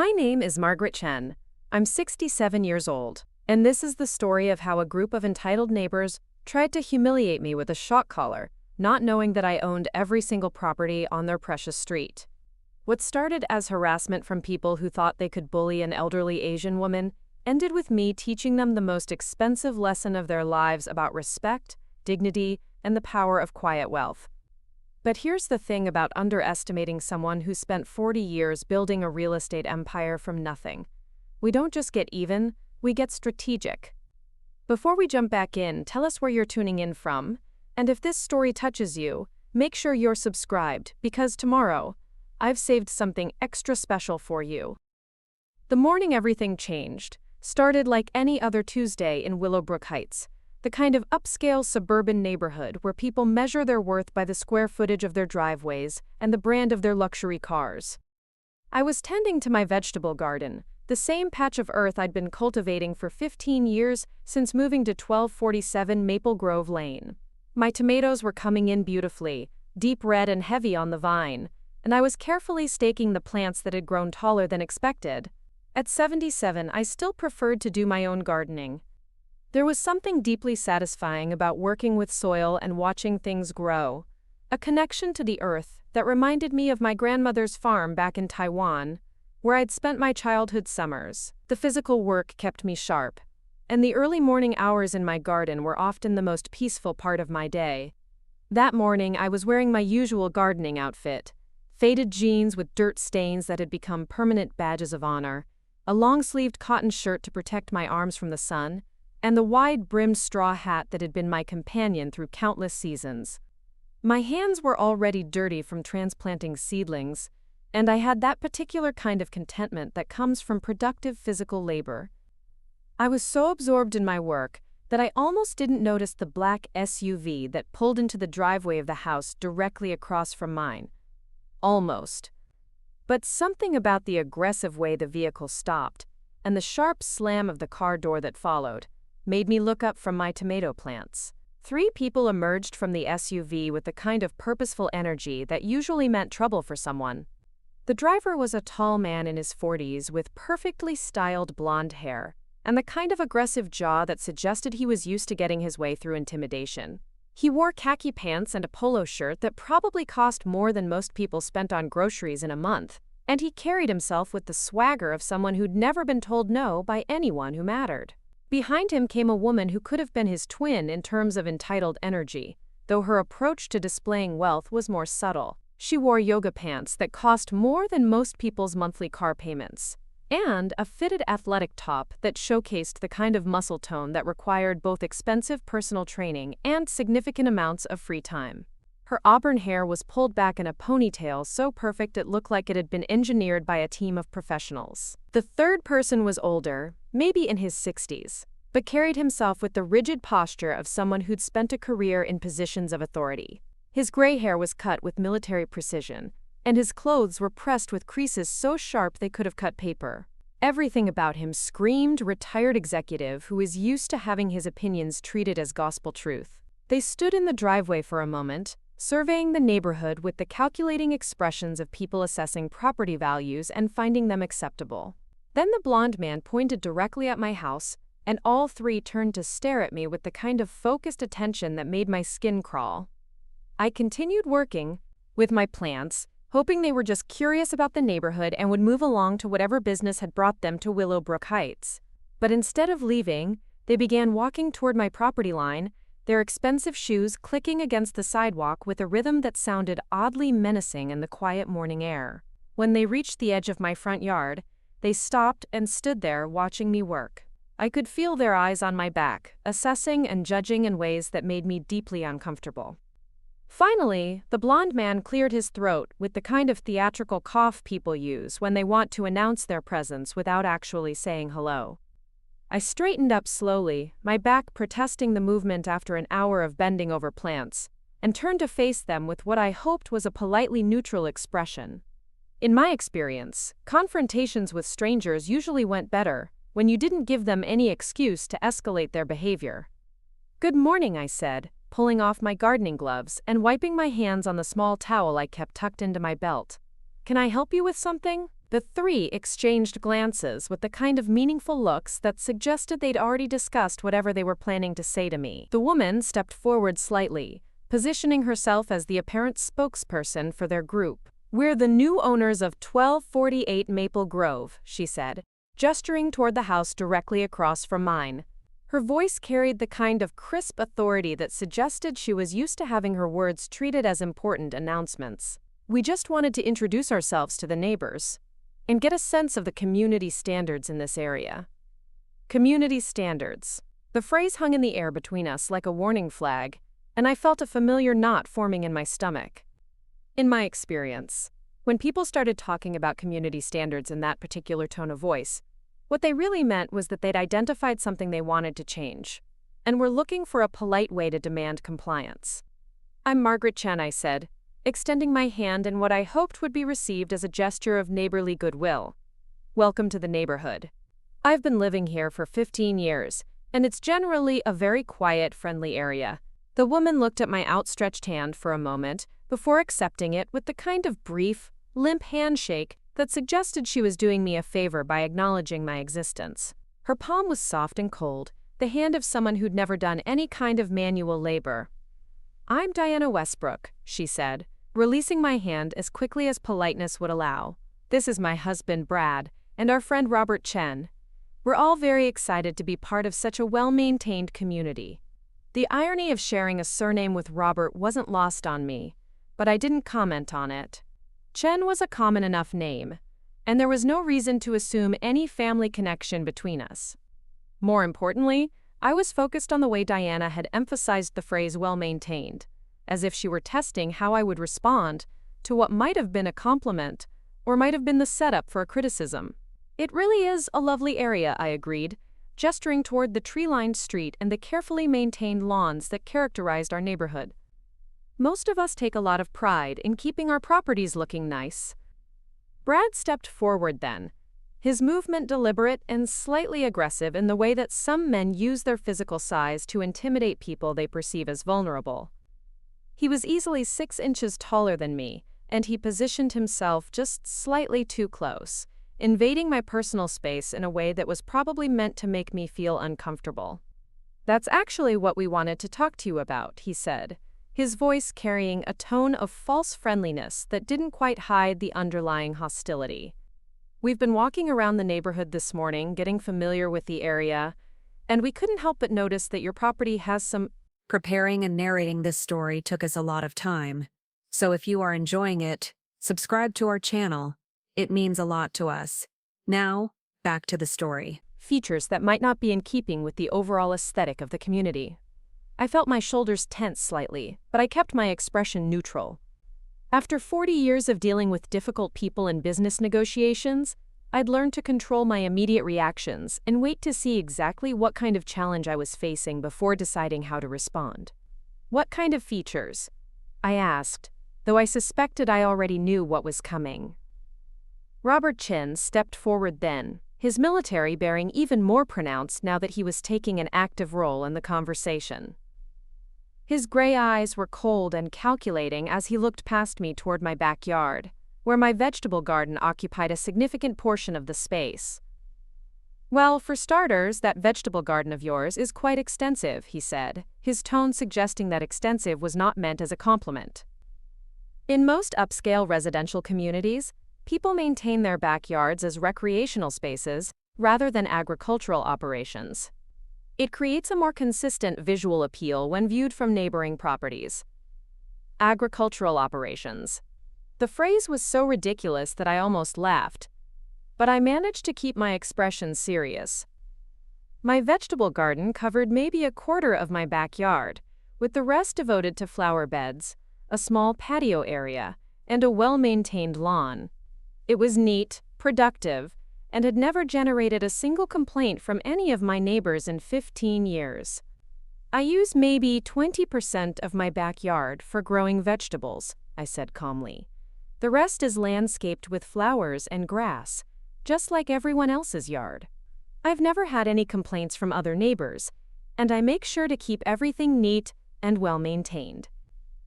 My name is Margaret Chen. I'm 67 years old, and this is the story of how a group of entitled neighbors tried to humiliate me with a shock collar, not knowing that I owned every single property on their precious street. What started as harassment from people who thought they could bully an elderly Asian woman ended with me teaching them the most expensive lesson of their lives about respect, dignity, and the power of quiet wealth. But here's the thing about underestimating someone who spent 40 years building a real estate empire from nothing. We don't just get even, we get strategic. Before we jump back in, tell us where you're tuning in from, and if this story touches you, make sure you're subscribed, because tomorrow, I've saved something extra special for you. The morning everything changed started like any other Tuesday in Willowbrook Heights, the kind of upscale suburban neighborhood where people measure their worth by the square footage of their driveways and the brand of their luxury cars. I was tending to my vegetable garden, the same patch of earth I'd been cultivating for 15 years since moving to 1247 Maple Grove Lane. My tomatoes were coming in beautifully, deep red and heavy on the vine, and I was carefully staking the plants that had grown taller than expected. At 77, I still preferred to do my own gardening. There was something deeply satisfying about working with soil and watching things grow, a connection to the earth that reminded me of my grandmother's farm back in Taiwan, where I'd spent my childhood summers. The physical work kept me sharp, and the early morning hours in my garden were often the most peaceful part of my day. That morning, I was wearing my usual gardening outfit, faded jeans with dirt stains that had become permanent badges of honor, a long-sleeved cotton shirt to protect my arms from the sun, and the wide-brimmed straw hat that had been my companion through countless seasons. My hands were already dirty from transplanting seedlings, and I had that particular kind of contentment that comes from productive physical labor. I was so absorbed in my work that I almost didn't notice the black SUV that pulled into the driveway of the house directly across from mine. Almost. But something about the aggressive way the vehicle stopped, and the sharp slam of the car door that followed, made me look up from my tomato plants. 3 people emerged from the SUV with the kind of purposeful energy that usually meant trouble for someone. The driver was a tall man in his 40s with perfectly styled blonde hair, and the kind of aggressive jaw that suggested he was used to getting his way through intimidation. He wore khaki pants and a polo shirt that probably cost more than most people spent on groceries in a month, and he carried himself with the swagger of someone who'd never been told no by anyone who mattered. Behind him came a woman who could have been his twin in terms of entitled energy, though her approach to displaying wealth was more subtle. She wore yoga pants that cost more than most people's monthly car payments, and a fitted athletic top that showcased the kind of muscle tone that required both expensive personal training and significant amounts of free time. Her auburn hair was pulled back in a ponytail so perfect it looked like it had been engineered by a team of professionals. The third person was older, maybe in his 60s, but carried himself with the rigid posture of someone who'd spent a career in positions of authority. His gray hair was cut with military precision, and his clothes were pressed with creases so sharp they could have cut paper. Everything about him screamed retired executive who is used to having his opinions treated as gospel truth. They stood in the driveway for a moment, surveying the neighborhood with the calculating expressions of people assessing property values and finding them acceptable. Then the blonde man pointed directly at my house, and all 3 turned to stare at me with the kind of focused attention that made my skin crawl. I continued working with my plants, hoping they were just curious about the neighborhood and would move along to whatever business had brought them to Willowbrook Heights. But instead of leaving, they began walking toward my property line, their expensive shoes clicking against the sidewalk with a rhythm that sounded oddly menacing in the quiet morning air. When they reached the edge of my front yard, they stopped and stood there watching me work. I could feel their eyes on my back, assessing and judging in ways that made me deeply uncomfortable. Finally, the blonde man cleared his throat with the kind of theatrical cough people use when they want to announce their presence without actually saying hello. I straightened up slowly, my back protesting the movement after an hour of bending over plants, and turned to face them with what I hoped was a politely neutral expression. In my experience, confrontations with strangers usually went better when you didn't give them any excuse to escalate their behavior. "Good morning," I said, pulling off my gardening gloves and wiping my hands on the small towel I kept tucked into my belt. "Can I help you with something?" The three exchanged glances with the kind of meaningful looks that suggested they'd already discussed whatever they were planning to say to me. The woman stepped forward slightly, positioning herself as the apparent spokesperson for their group. "We're the new owners of 1248 Maple Grove," she said, gesturing toward the house directly across from mine. Her voice carried the kind of crisp authority that suggested she was used to having her words treated as important announcements. "We just wanted to introduce ourselves to the neighbors and get a sense of the community standards in this area." Community standards. The phrase hung in the air between us like a warning flag, and I felt a familiar knot forming in my stomach. In my experience, when people started talking about community standards in that particular tone of voice, what they really meant was that they'd identified something they wanted to change, and were looking for a polite way to demand compliance. "I'm Margaret Chen," I said, extending my hand in what I hoped would be received as a gesture of neighborly goodwill. "Welcome to the neighborhood. I've been living here for 15 years, and it's generally a very quiet, friendly area." The woman looked at my outstretched hand for a moment before accepting it with the kind of brief, limp handshake that suggested she was doing me a favor by acknowledging my existence. Her palm was soft and cold, the hand of someone who'd never done any kind of manual labor. "I'm Diana Westbrook," she said, releasing my hand as quickly as politeness would allow. "This is my husband, Brad, and our friend Robert Chen. We're all very excited to be part of such a well-maintained community." The irony of sharing a surname with Robert wasn't lost on me, but I didn't comment on it. Chen was a common enough name, and there was no reason to assume any family connection between us. More importantly, I was focused on the way Diana had emphasized the phrase well-maintained, as if she were testing how I would respond to what might have been a compliment or might have been the setup for a criticism. "It really is a lovely area," I agreed, gesturing toward the tree-lined street and the carefully maintained lawns that characterized our neighborhood. "Most of us take a lot of pride in keeping our properties looking nice." Brad stepped forward then, his movement deliberate and slightly aggressive in the way that some men use their physical size to intimidate people they perceive as vulnerable. He was easily 6 inches taller than me, and he positioned himself just slightly too close, invading my personal space in a way that was probably meant to make me feel uncomfortable. "That's actually what we wanted to talk to you about," he said, his voice carrying a tone of false friendliness that didn't quite hide the underlying hostility. "We've been walking around the neighborhood this morning, getting familiar with the area, and we couldn't help but notice that your property has some—" Preparing and narrating this story took us a lot of time, so if you are enjoying it, subscribe to our channel. It means a lot to us. Now, back to the story. "Features that might not be in keeping with the overall aesthetic of the community." I felt my shoulders tense slightly, but I kept my expression neutral. After 40 years of dealing with difficult people in business negotiations, I'd learned to control my immediate reactions and wait to see exactly what kind of challenge I was facing before deciding how to respond. "What kind of features?" I asked, though I suspected I already knew what was coming. Robert Chen stepped forward then, his military bearing even more pronounced now that he was taking an active role in the conversation. His gray eyes were cold and calculating as he looked past me toward my backyard, where my vegetable garden occupied a significant portion of the space. "Well, for starters, that vegetable garden of yours is quite extensive," he said, his tone suggesting that extensive was not meant as a compliment. In most upscale residential communities, people maintain their backyards as recreational spaces rather than agricultural operations. It creates a more consistent visual appeal when viewed from neighboring properties. Agricultural operations. The phrase was so ridiculous that I almost laughed, but I managed to keep my expression serious. My vegetable garden covered maybe a quarter of my backyard, with the rest devoted to flower beds, a small patio area, and a well-maintained lawn. It was neat, productive, and had never generated a single complaint from any of my neighbors in 15 years. "I use maybe 20% of my backyard for growing vegetables," I said calmly. "The rest is landscaped with flowers and grass, just like everyone else's yard. I've never had any complaints from other neighbors, and I make sure to keep everything neat and well-maintained."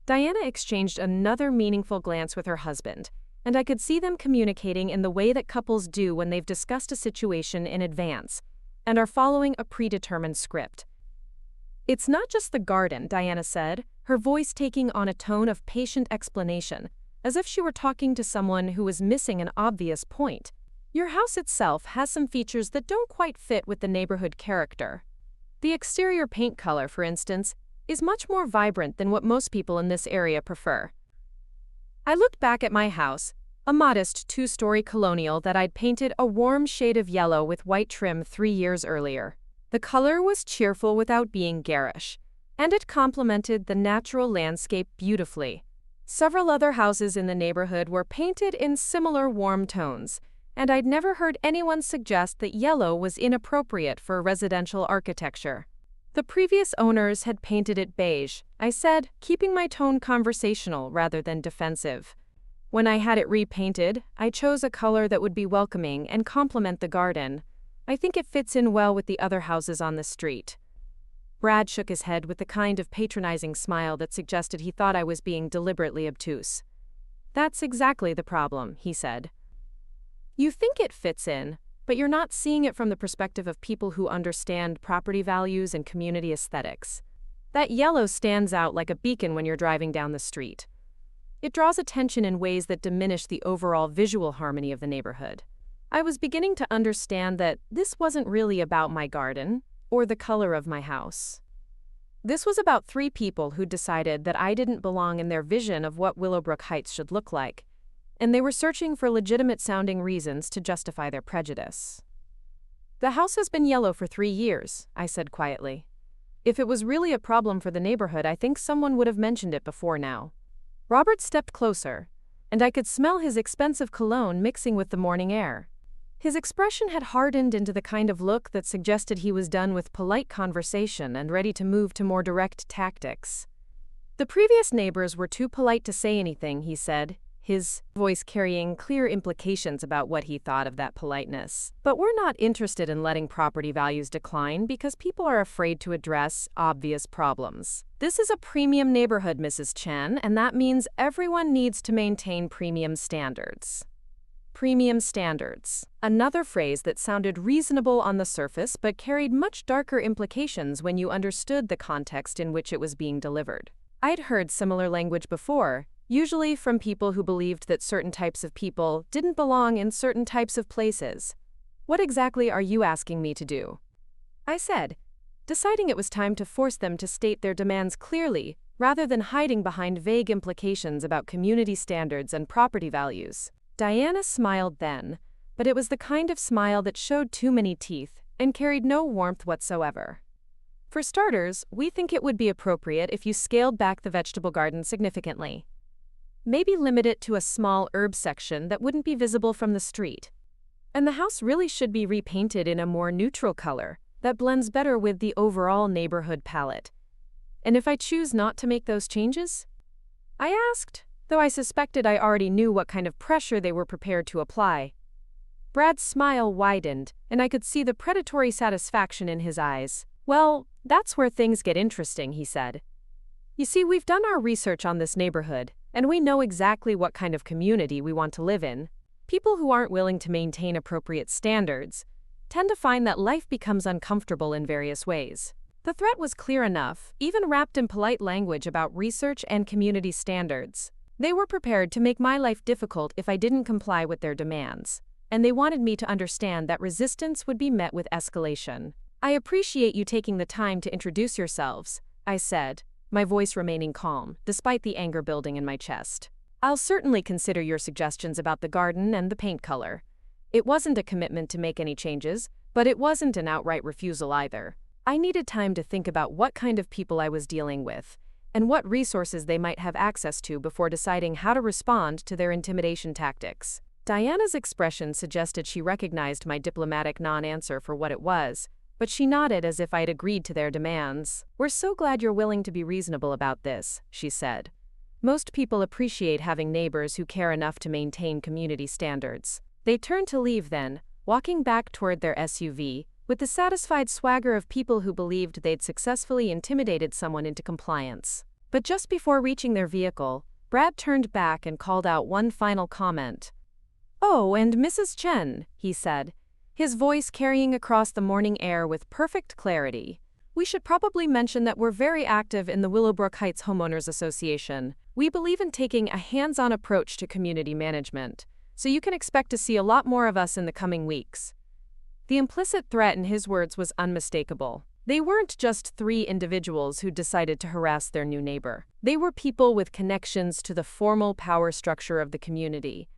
Diana exchanged another meaningful glance with her husband, and I could see them communicating in the way that couples do when they've discussed a situation in advance and are following a predetermined script. "It's not just the garden," Diana said, her voice taking on a tone of patient explanation, as if she were talking to someone who was missing an obvious point. "Your house itself has some features that don't quite fit with the neighborhood character. The exterior paint color, for instance, is much more vibrant than what most people in this area prefer." I looked back at my house, a modest 2-story colonial that I'd painted a warm shade of yellow with white trim 3 years earlier. The color was cheerful without being garish, and it complemented the natural landscape beautifully. Several other houses in the neighborhood were painted in similar warm tones, and I'd never heard anyone suggest that yellow was inappropriate for residential architecture. "The previous owners had painted it beige," I said, keeping my tone conversational rather than defensive. "When I had it repainted, I chose a color that would be welcoming and complement the garden. I think it fits in well with the other houses on the street." Brad shook his head with the kind of patronizing smile that suggested he thought I was being deliberately obtuse. "That's exactly the problem," he said. "You think it fits in, but you're not seeing it from the perspective of people who understand property values and community aesthetics. That yellow stands out like a beacon when you're driving down the street. It draws attention in ways that diminish the overall visual harmony of the neighborhood." I was beginning to understand that this wasn't really about my garden or the color of my house. This was about 3 people who decided that I didn't belong in their vision of what Willowbrook Heights should look like, and they were searching for legitimate-sounding reasons to justify their prejudice. "The house has been yellow for 3 years," I said quietly. "If it was really a problem for the neighborhood, I think someone would have mentioned it before now." Robert stepped closer, and I could smell his expensive cologne mixing with the morning air. His expression had hardened into the kind of look that suggested he was done with polite conversation and ready to move to more direct tactics. "The previous neighbors were too polite to say anything," he said, his voice carrying clear implications about what he thought of that politeness. "But we're not interested in letting property values decline because people are afraid to address obvious problems. This is a premium neighborhood, Mrs. Chen, and that means everyone needs to maintain premium standards." Premium standards. Another phrase that sounded reasonable on the surface but carried much darker implications when you understood the context in which it was being delivered. I'd heard similar language before, usually from people who believed that certain types of people didn't belong in certain types of places. "What exactly are you asking me to do?" I said, deciding it was time to force them to state their demands clearly rather than hiding behind vague implications about community standards and property values. Diana smiled then, but it was the kind of smile that showed too many teeth and carried no warmth whatsoever. "For starters, we think it would be appropriate if you scaled back the vegetable garden significantly. Maybe limit it to a small herb section that wouldn't be visible from the street. And the house really should be repainted in a more neutral color that blends better with the overall neighborhood palette. And if I choose not to make those changes?" I asked, though I suspected I already knew what kind of pressure they were prepared to apply. Brad's smile widened, and I could see the predatory satisfaction in his eyes. "Well, that's where things get interesting," he said. "You see, we've done our research on this neighborhood, and we know exactly what kind of community we want to live in. People who aren't willing to maintain appropriate standards tend to find that life becomes uncomfortable in various ways." The threat was clear enough, even wrapped in polite language about research and community standards. They were prepared to make my life difficult if I didn't comply with their demands, and they wanted me to understand that resistance would be met with escalation. "I appreciate you taking the time to introduce yourselves," I said, my voice remaining calm, despite the anger building in my chest. "I'll certainly consider your suggestions about the garden and the paint color." It wasn't a commitment to make any changes, but it wasn't an outright refusal either. I needed time to think about what kind of people I was dealing with, and what resources they might have access to before deciding how to respond to their intimidation tactics. Diana's expression suggested she recognized my diplomatic non-answer for what it was, but she nodded as if I'd agreed to their demands. "We're so glad you're willing to be reasonable about this," she said. "Most people appreciate having neighbors who care enough to maintain community standards." They turned to leave then, walking back toward their SUV, with the satisfied swagger of people who believed they'd successfully intimidated someone into compliance. But just before reaching their vehicle, Brad turned back and called out one final comment. "Oh, and Mrs. Chen," he said, his voice carrying across the morning air with perfect clarity. "We should probably mention that we're very active in the Willowbrook Heights Homeowners Association. We believe in taking a hands-on approach to community management, so you can expect to see a lot more of us in the coming weeks." The implicit threat in his words was unmistakable. They weren't just three individuals who decided to harass their new neighbor. They were people with connections to the formal power structure of the community,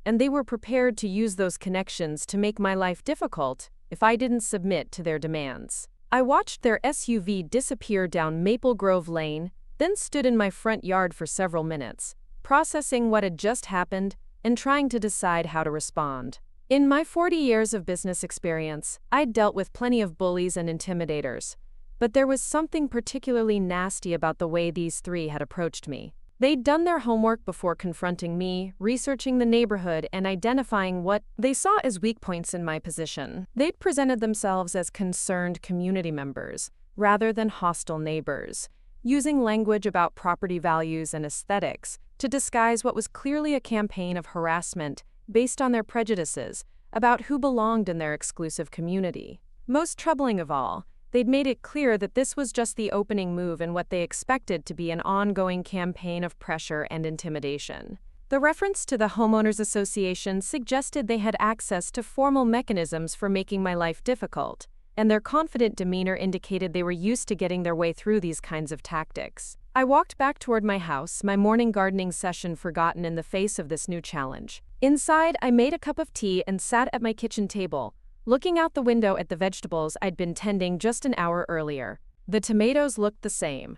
and they were prepared to use those connections to make my life difficult if I didn't submit to their demands. I watched their SUV disappear down Maple Grove Lane, then stood in my front yard for several minutes, processing what had just happened and trying to decide how to respond. In my 40 years of business experience, I'd dealt with plenty of bullies and intimidators, but there was something particularly nasty about the way these three had approached me. They'd done their homework before confronting me, researching the neighborhood and identifying what they saw as weak points in my position. They'd presented themselves as concerned community members, rather than hostile neighbors, using language about property values and aesthetics to disguise what was clearly a campaign of harassment based on their prejudices about who belonged in their exclusive community. Most troubling of all, they'd made it clear that this was just the opening move in what they expected to be an ongoing campaign of pressure and intimidation. The reference to the Homeowners Association suggested they had access to formal mechanisms for making my life difficult, and their confident demeanor indicated they were used to getting their way through these kinds of tactics. I walked back toward my house, my morning gardening session forgotten in the face of this new challenge. Inside, I made a cup of tea and sat at my kitchen table, looking out the window at the vegetables I'd been tending just an hour earlier. The tomatoes looked the same.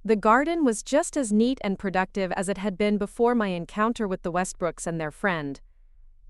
The garden was just as neat and productive as it had been before my encounter with the Westbrooks and their friend.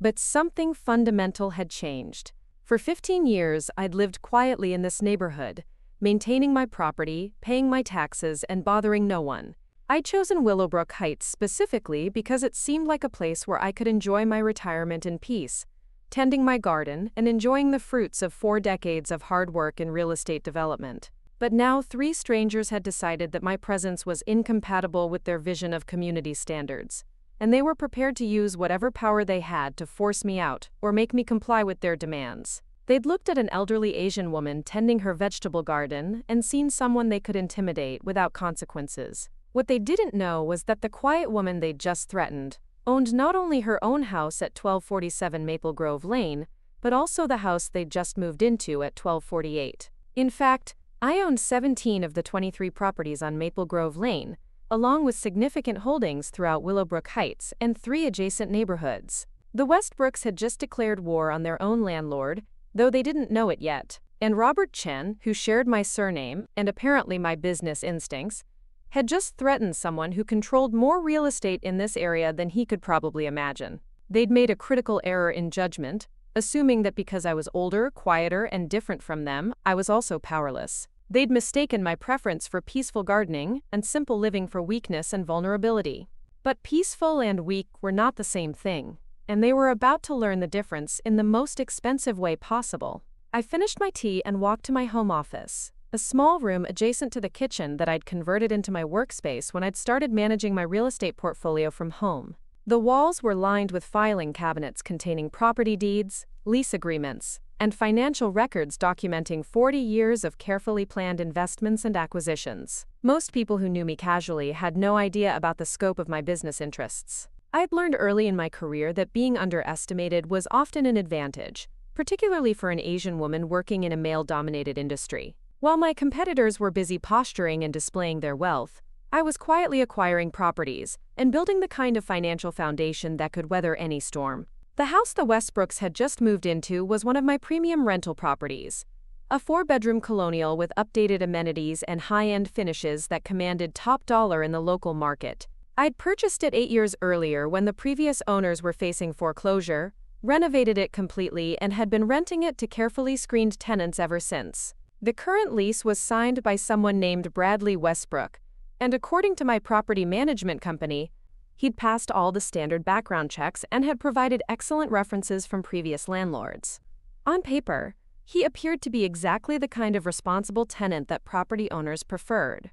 But something fundamental had changed. For 15 years, I'd lived quietly in this neighborhood, maintaining my property, paying my taxes, and bothering no one. I'd chosen Willowbrook Heights specifically because it seemed like a place where I could enjoy my retirement in peace, tending my garden and enjoying the fruits of 4 decades of hard work in real estate development. But now 3 strangers had decided that my presence was incompatible with their vision of community standards, and they were prepared to use whatever power they had to force me out or make me comply with their demands. They'd looked at an elderly Asian woman tending her vegetable garden and seen someone they could intimidate without consequences. What they didn't know was that the quiet woman they'd just threatened owned not only her own house at 1247 Maple Grove Lane, but also the house they'd just moved into at 1248. In fact, I owned 17 of the 23 properties on Maple Grove Lane, along with significant holdings throughout Willowbrook Heights and 3 adjacent neighborhoods. The Westbrooks had just declared war on their own landlord, though they didn't know it yet, and Margaret Chen, who shared my surname and apparently my business instincts, had just threatened someone who controlled more real estate in this area than he could probably imagine. They'd made a critical error in judgment, assuming that because I was older, quieter, and different from them, I was also powerless. They'd mistaken my preference for peaceful gardening and simple living for weakness and vulnerability. But peaceful and weak were not the same thing, and they were about to learn the difference in the most expensive way possible. I finished my tea and walked to my home office, a small room adjacent to the kitchen that I'd converted into my workspace when I'd started managing my real estate portfolio from home. The walls were lined with filing cabinets containing property deeds, lease agreements, and financial records documenting 40 years of carefully planned investments and acquisitions. Most people who knew me casually had no idea about the scope of my business interests. I'd learned early in my career that being underestimated was often an advantage, particularly for an Asian woman working in a male-dominated industry. While my competitors were busy posturing and displaying their wealth, I was quietly acquiring properties and building the kind of financial foundation that could weather any storm. The house the Westbrooks had just moved into was one of my premium rental properties, a 4-bedroom colonial with updated amenities and high-end finishes that commanded top dollar in the local market. I'd purchased it 8 years earlier when the previous owners were facing foreclosure, renovated it completely, and had been renting it to carefully screened tenants ever since. The current lease was signed by someone named Bradley Westbrook, and according to my property management company, he'd passed all the standard background checks and had provided excellent references from previous landlords. On paper, he appeared to be exactly the kind of responsible tenant that property owners preferred.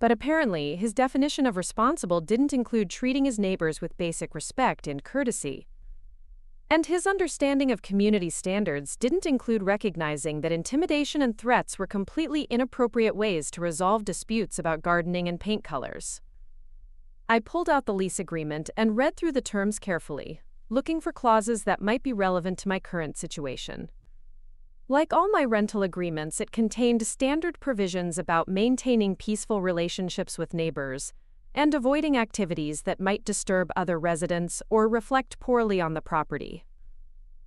But apparently, his definition of responsible didn't include treating his neighbors with basic respect and courtesy. And his understanding of community standards didn't include recognizing that intimidation and threats were completely inappropriate ways to resolve disputes about gardening and paint colors. I pulled out the lease agreement and read through the terms carefully, looking for clauses that might be relevant to my current situation. Like all my rental agreements, it contained standard provisions about maintaining peaceful relationships with neighbors and avoiding activities that might disturb other residents or reflect poorly on the property.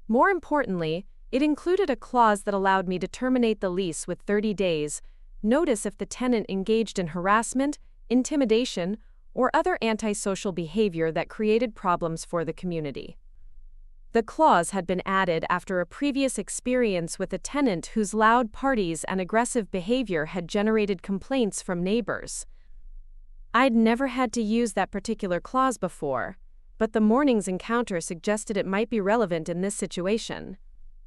More importantly, it included a clause that allowed me to terminate the lease with 30 days notice if the tenant engaged in harassment, intimidation, or other antisocial behavior that created problems for the community. The clause had been added after a previous experience with a tenant whose loud parties and aggressive behavior had generated complaints from neighbors. I'd never had to use that particular clause before, but the morning's encounter suggested it might be relevant in this situation.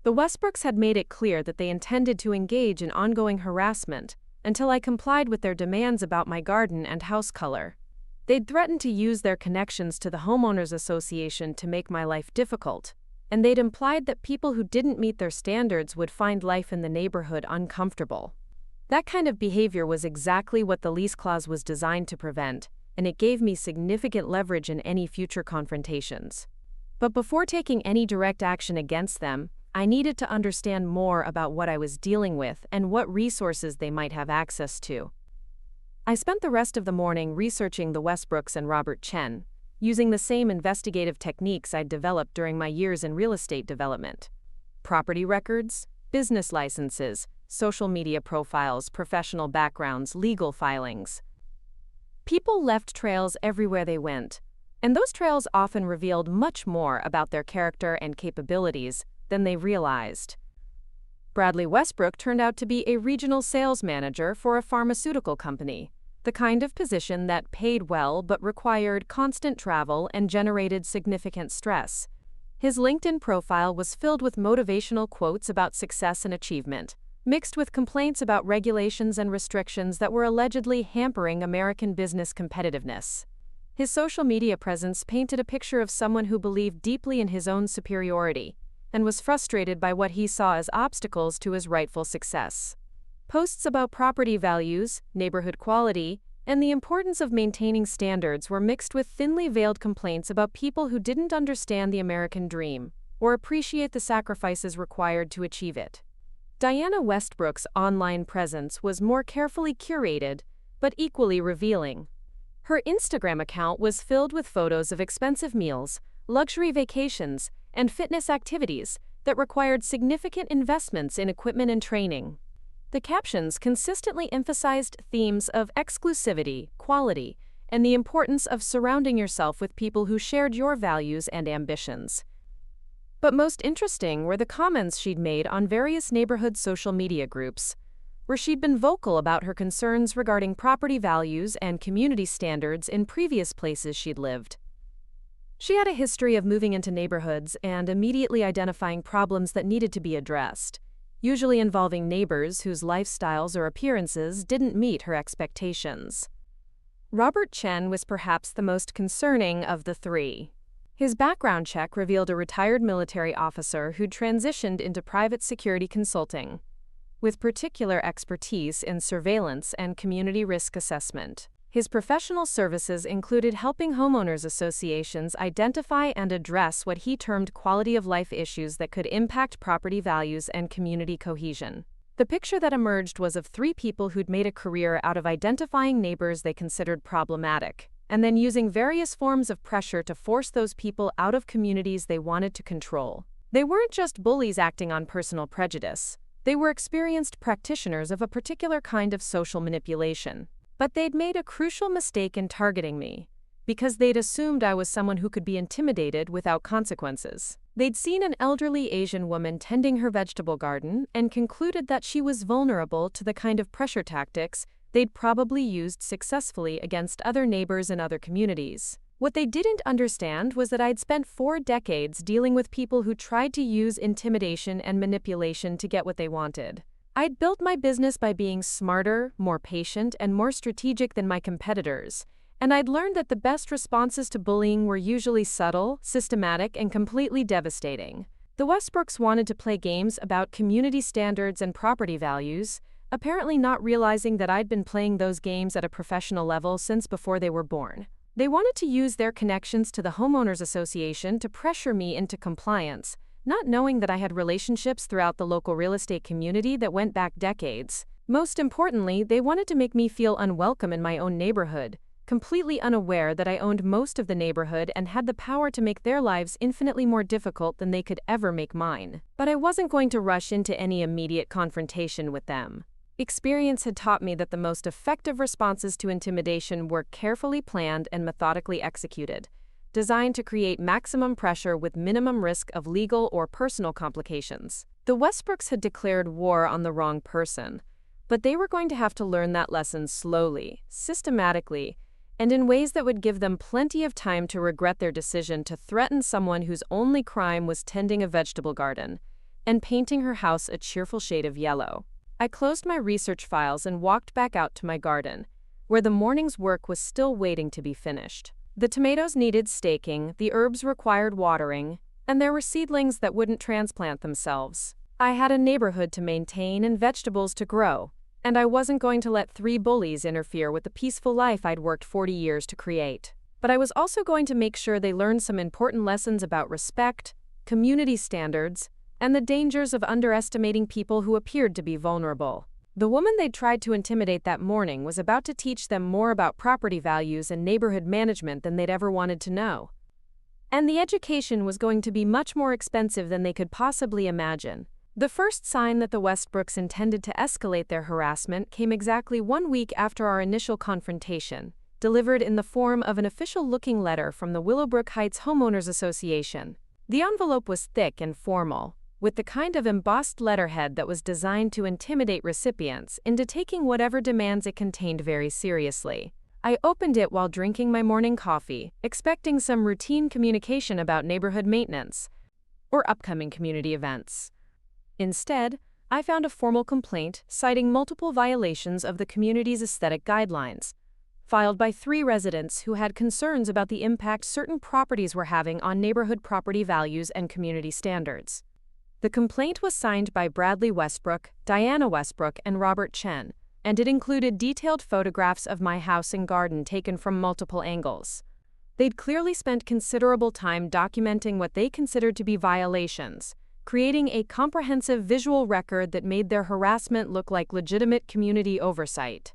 The Westbrooks had made it clear that they intended to engage in ongoing harassment until I complied with their demands about my garden and house color. They'd threatened to use their connections to the homeowners association to make my life difficult, and they'd implied that people who didn't meet their standards would find life in the neighborhood uncomfortable. That kind of behavior was exactly what the lease clause was designed to prevent, and it gave me significant leverage in any future confrontations. But before taking any direct action against them, I needed to understand more about what I was dealing with and what resources they might have access to. I spent the rest of the morning researching the Westbrooks and Margaret Chen, using the same investigative techniques I'd developed during my years in real estate development. Property records, business licenses, social media profiles, professional backgrounds, legal filings. People left trails everywhere they went, and those trails often revealed much more about their character and capabilities than they realized. Bradley Westbrook turned out to be a regional sales manager for a pharmaceutical company, the kind of position that paid well but required constant travel and generated significant stress. His LinkedIn profile was filled with motivational quotes about success and achievement, mixed with complaints about regulations and restrictions that were allegedly hampering American business competitiveness. His social media presence painted a picture of someone who believed deeply in his own superiority and was frustrated by what he saw as obstacles to his rightful success. Posts about property values, neighborhood quality, and the importance of maintaining standards were mixed with thinly veiled complaints about people who didn't understand the American dream or appreciate the sacrifices required to achieve it. Diana Westbrook's online presence was more carefully curated, but equally revealing. Her Instagram account was filled with photos of expensive meals, luxury vacations, and fitness activities that required significant investments in equipment and training. The captions consistently emphasized themes of exclusivity, quality, and the importance of surrounding yourself with people who shared your values and ambitions. But most interesting were the comments she'd made on various neighborhood social media groups, where she'd been vocal about her concerns regarding property values and community standards in previous places she'd lived. She had a history of moving into neighborhoods and immediately identifying problems that needed to be addressed, usually involving neighbors whose lifestyles or appearances didn't meet her expectations. Margaret Chen was perhaps the most concerning of the three. His background check revealed a retired military officer who'd transitioned into private security consulting, with particular expertise in surveillance and community risk assessment. His professional services included helping homeowners associations identify and address what he termed quality-of-life issues that could impact property values and community cohesion. The picture that emerged was of three people who'd made a career out of identifying neighbors they considered problematic, and then using various forms of pressure to force those people out of communities they wanted to control. They weren't just bullies acting on personal prejudice. They were experienced practitioners of a particular kind of social manipulation. But they'd made a crucial mistake in targeting me, because they'd assumed I was someone who could be intimidated without consequences. They'd seen an elderly Asian woman tending her vegetable garden and concluded that she was vulnerable to the kind of pressure tactics they'd probably used successfully against other neighbors in other communities. What they didn't understand was that I'd spent 4 decades dealing with people who tried to use intimidation and manipulation to get what they wanted. I'd built my business by being smarter, more patient, and more strategic than my competitors, and I'd learned that the best responses to bullying were usually subtle, systematic, and completely devastating. The Westbrooks wanted to play games about community standards and property values, apparently not realizing that I'd been playing those games at a professional level since before they were born. They wanted to use their connections to the Homeowners Association to pressure me into compliance, not knowing that I had relationships throughout the local real estate community that went back decades. Most importantly, they wanted to make me feel unwelcome in my own neighborhood, completely unaware that I owned most of the neighborhood and had the power to make their lives infinitely more difficult than they could ever make mine. But I wasn't going to rush into any immediate confrontation with them. Experience had taught me that the most effective responses to intimidation were carefully planned and methodically executed, designed to create maximum pressure with minimum risk of legal or personal complications. The Westbrooks had declared war on the wrong person, but they were going to have to learn that lesson slowly, systematically, and in ways that would give them plenty of time to regret their decision to threaten someone whose only crime was tending a vegetable garden and painting her house a cheerful shade of yellow. I closed my research files and walked back out to my garden, where the morning's work was still waiting to be finished. The tomatoes needed staking, the herbs required watering, and there were seedlings that wouldn't transplant themselves. I had a neighborhood to maintain and vegetables to grow, and I wasn't going to let 3 bullies interfere with the peaceful life I'd worked 40 years to create. But I was also going to make sure they learned some important lessons about respect, community standards, and the dangers of underestimating people who appeared to be vulnerable. The woman they'd tried to intimidate that morning was about to teach them more about property values and neighborhood management than they'd ever wanted to know. And the education was going to be much more expensive than they could possibly imagine. The first sign that the Westbrooks intended to escalate their harassment came exactly 1 week after our initial confrontation, delivered in the form of an official-looking letter from the Willowbrook Heights Homeowners Association. The envelope was thick and formal, with the kind of embossed letterhead that was designed to intimidate recipients into taking whatever demands it contained very seriously. I opened it while drinking my morning coffee, expecting some routine communication about neighborhood maintenance or upcoming community events. Instead, I found a formal complaint citing multiple violations of the community's aesthetic guidelines, filed by 3 residents who had concerns about the impact certain properties were having on neighborhood property values and community standards. The complaint was signed by Bradley Westbrook, Diana Westbrook, and Margaret Chen, and it included detailed photographs of my house and garden taken from multiple angles. They'd clearly spent considerable time documenting what they considered to be violations, creating a comprehensive visual record that made their harassment look like legitimate community oversight.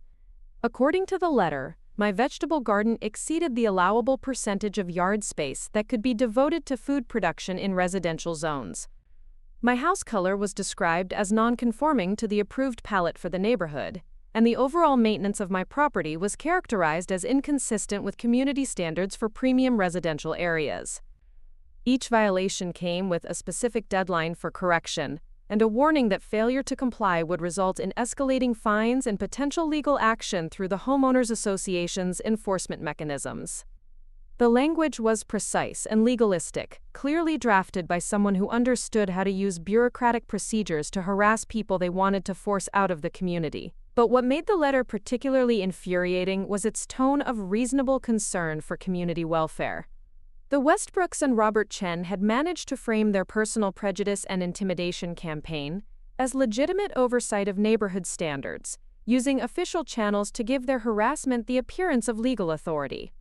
According to the letter, my vegetable garden exceeded the allowable percentage of yard space that could be devoted to food production in residential zones. My house color was described as non-conforming to the approved palette for the neighborhood, and the overall maintenance of my property was characterized as inconsistent with community standards for premium residential areas. Each violation came with a specific deadline for correction, and a warning that failure to comply would result in escalating fines and potential legal action through the Homeowners Association's enforcement mechanisms. The language was precise and legalistic, clearly drafted by someone who understood how to use bureaucratic procedures to harass people they wanted to force out of the community. But what made the letter particularly infuriating was its tone of reasonable concern for community welfare. The Westbrooks and Margaret Chen had managed to frame their personal prejudice and intimidation campaign as legitimate oversight of neighborhood standards, using official channels to give their harassment the appearance of legal authority.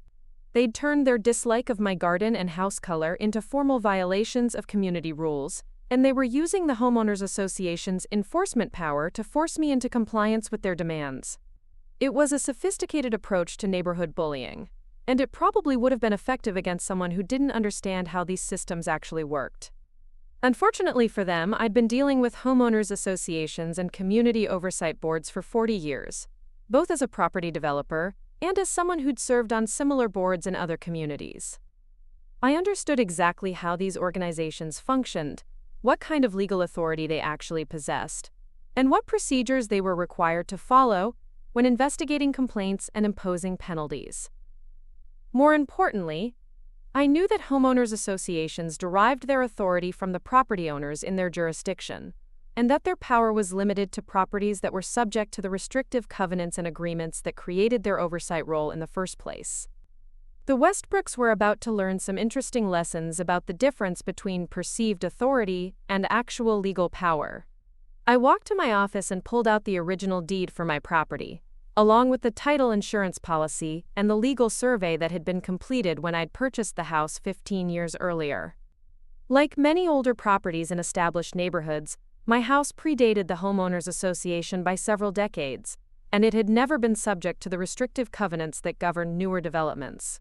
They'd turned their dislike of my garden and house color into formal violations of community rules, and they were using the Homeowners Association's enforcement power to force me into compliance with their demands. It was a sophisticated approach to neighborhood bullying, and it probably would have been effective against someone who didn't understand how these systems actually worked. Unfortunately for them, I'd been dealing with homeowners associations and community oversight boards for 40 years, both as a property developer and as someone who'd served on similar boards in other communities. I understood exactly how these organizations functioned, what kind of legal authority they actually possessed, and what procedures they were required to follow when investigating complaints and imposing penalties. More importantly, I knew that homeowners associations derived their authority from the property owners in their jurisdiction, and that their power was limited to properties that were subject to the restrictive covenants and agreements that created their oversight role in the first place. The Westbrooks were about to learn some interesting lessons about the difference between perceived authority and actual legal power. I walked to my office and pulled out the original deed for my property, along with the title insurance policy and the legal survey that had been completed when I'd purchased the house 15 years earlier. Like many older properties in established neighborhoods, my house predated the homeowners association by several decades, and it had never been subject to the restrictive covenants that govern newer developments.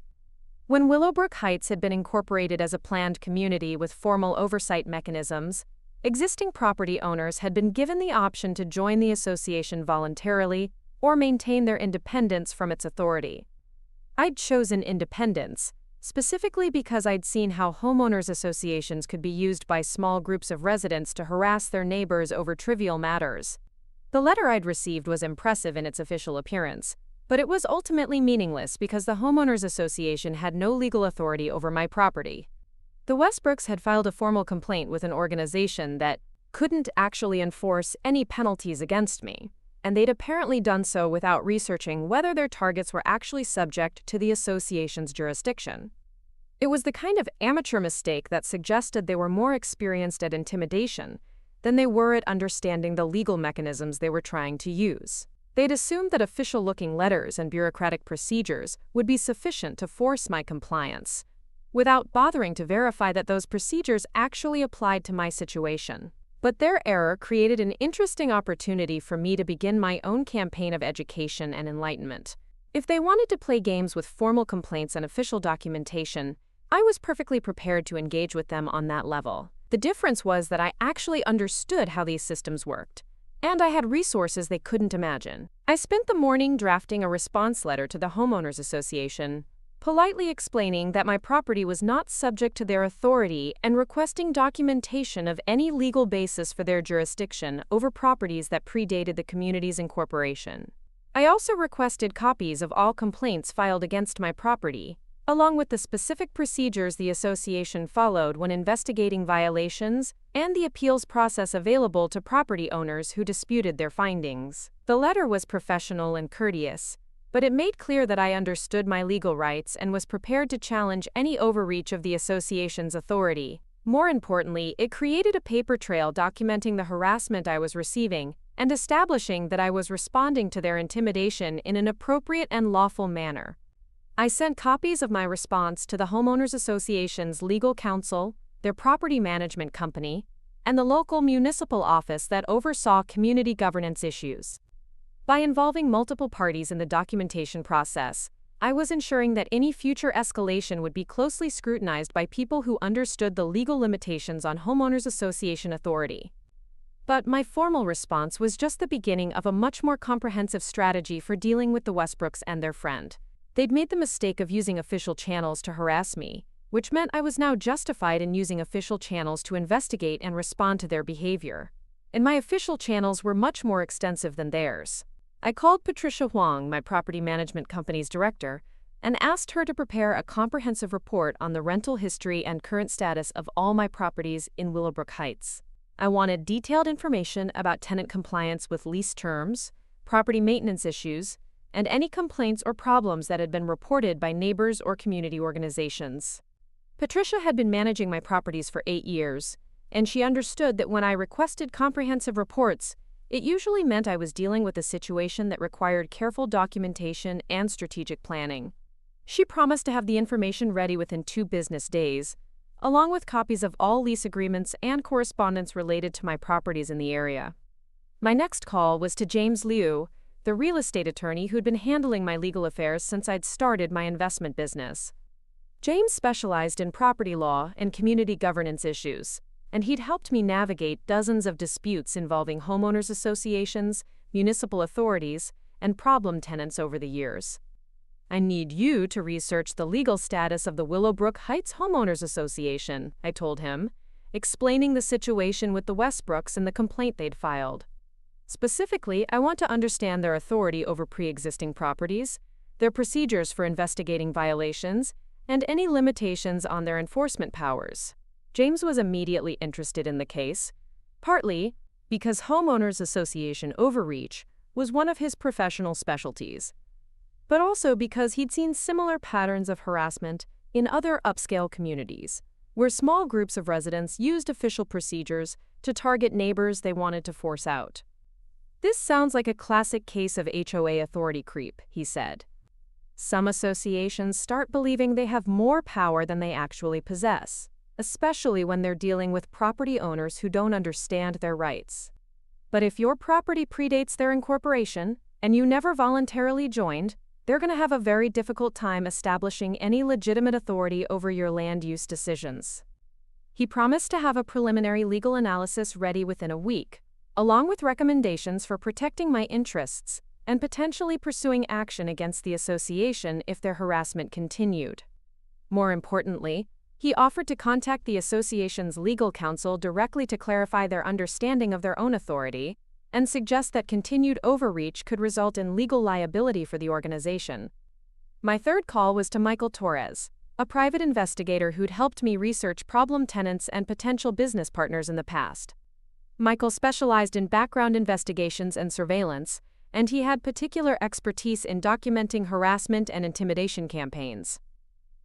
When Willowbrook Heights had been incorporated as a planned community with formal oversight mechanisms, existing property owners had been given the option to join the association voluntarily or maintain their independence from its authority. I'd chosen independence, specifically because I'd seen how homeowners associations could be used by small groups of residents to harass their neighbors over trivial matters. The letter I'd received was impressive in its official appearance, but it was ultimately meaningless because the homeowners association had no legal authority over my property. The Westbrooks had filed a formal complaint with an organization that couldn't actually enforce any penalties against me, and they'd apparently done so without researching whether their targets were actually subject to the association's jurisdiction. It was the kind of amateur mistake that suggested they were more experienced at intimidation than they were at understanding the legal mechanisms they were trying to use. They'd assumed that official-looking letters and bureaucratic procedures would be sufficient to force my compliance, without bothering to verify that those procedures actually applied to my situation. But their error created an interesting opportunity for me to begin my own campaign of education and enlightenment. If they wanted to play games with formal complaints and official documentation, I was perfectly prepared to engage with them on that level. The difference was that I actually understood how these systems worked, and I had resources they couldn't imagine. I spent the morning drafting a response letter to the Homeowners Association, politely explaining that my property was not subject to their authority and requesting documentation of any legal basis for their jurisdiction over properties that predated the community's incorporation. I also requested copies of all complaints filed against my property, along with the specific procedures the association followed when investigating violations and the appeals process available to property owners who disputed their findings. The letter was professional and courteous, but it made clear that I understood my legal rights and was prepared to challenge any overreach of the association's authority. More importantly, it created a paper trail documenting the harassment I was receiving and establishing that I was responding to their intimidation in an appropriate and lawful manner. I sent copies of my response to the Homeowners Association's legal counsel, their property management company, and the local municipal office that oversaw community governance issues. By involving multiple parties in the documentation process, I was ensuring that any future escalation would be closely scrutinized by people who understood the legal limitations on homeowners association authority. But my formal response was just the beginning of a much more comprehensive strategy for dealing with the Westbrooks and their friend. They'd made the mistake of using official channels to harass me, which meant I was now justified in using official channels to investigate and respond to their behavior. And my official channels were much more extensive than theirs. I called Patricia Huang, my property management company's director, and asked her to prepare a comprehensive report on the rental history and current status of all my properties in Willowbrook Heights. I wanted detailed information about tenant compliance with lease terms, property maintenance issues, and any complaints or problems that had been reported by neighbors or community organizations. Patricia had been managing my properties for 8 years, and she understood that when I requested comprehensive reports, it usually meant I was dealing with a situation that required careful documentation and strategic planning. She promised to have the information ready within 2 business days, along with copies of all lease agreements and correspondence related to my properties in the area. My next call was to James Liu, the real estate attorney who'd been handling my legal affairs since I'd started my investment business. James specialized in property law and community governance issues, and he'd helped me navigate dozens of disputes involving homeowners associations, municipal authorities, and problem tenants over the years. I need you to research the legal status of the Willowbrook Heights Homeowners Association, I told him, explaining the situation with the Westbrooks and the complaint they'd filed. Specifically, I want to understand their authority over pre-existing properties, their procedures for investigating violations, and any limitations on their enforcement powers. James was immediately interested in the case, partly because homeowners association overreach was one of his professional specialties, but also because he'd seen similar patterns of harassment in other upscale communities, where small groups of residents used official procedures to target neighbors they wanted to force out. "This sounds like a classic case of HOA authority creep," he said. "Some associations start believing they have more power than they actually possess, especially when they're dealing with property owners who don't understand their rights. But if your property predates their incorporation and you never voluntarily joined, they're going to have a very difficult time establishing any legitimate authority over your land use decisions." He promised to have a preliminary legal analysis ready within a week, along with recommendations for protecting my interests and potentially pursuing action against the association if their harassment continued. More importantly, he offered to contact the association's legal counsel directly to clarify their understanding of their own authority and suggest that continued overreach could result in legal liability for the organization. My third call was to Michael Torres, a private investigator who'd helped me research problem tenants and potential business partners in the past. Michael specialized in background investigations and surveillance, and he had particular expertise in documenting harassment and intimidation campaigns.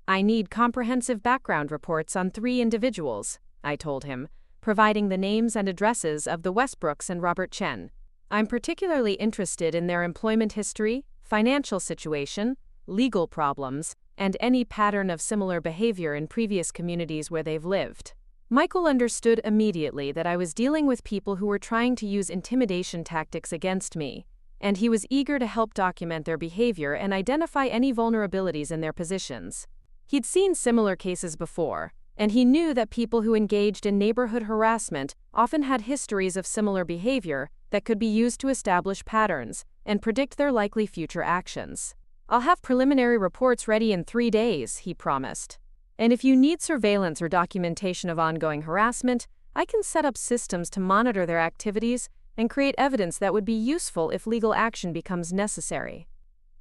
"I need comprehensive background reports on 3 individuals," I told him, providing the names and addresses of the Westbrooks and Margaret Chen. "I'm particularly interested in their employment history, financial situation, legal problems, and any pattern of similar behavior in previous communities where they've lived." Michael understood immediately that I was dealing with people who were trying to use intimidation tactics against me, and he was eager to help document their behavior and identify any vulnerabilities in their positions. He'd seen similar cases before, and he knew that people who engaged in neighborhood harassment often had histories of similar behavior that could be used to establish patterns and predict their likely future actions. "I'll have preliminary reports ready in 3 days," he promised. "And if you need surveillance or documentation of ongoing harassment, I can set up systems to monitor their activities and create evidence that would be useful if legal action becomes necessary."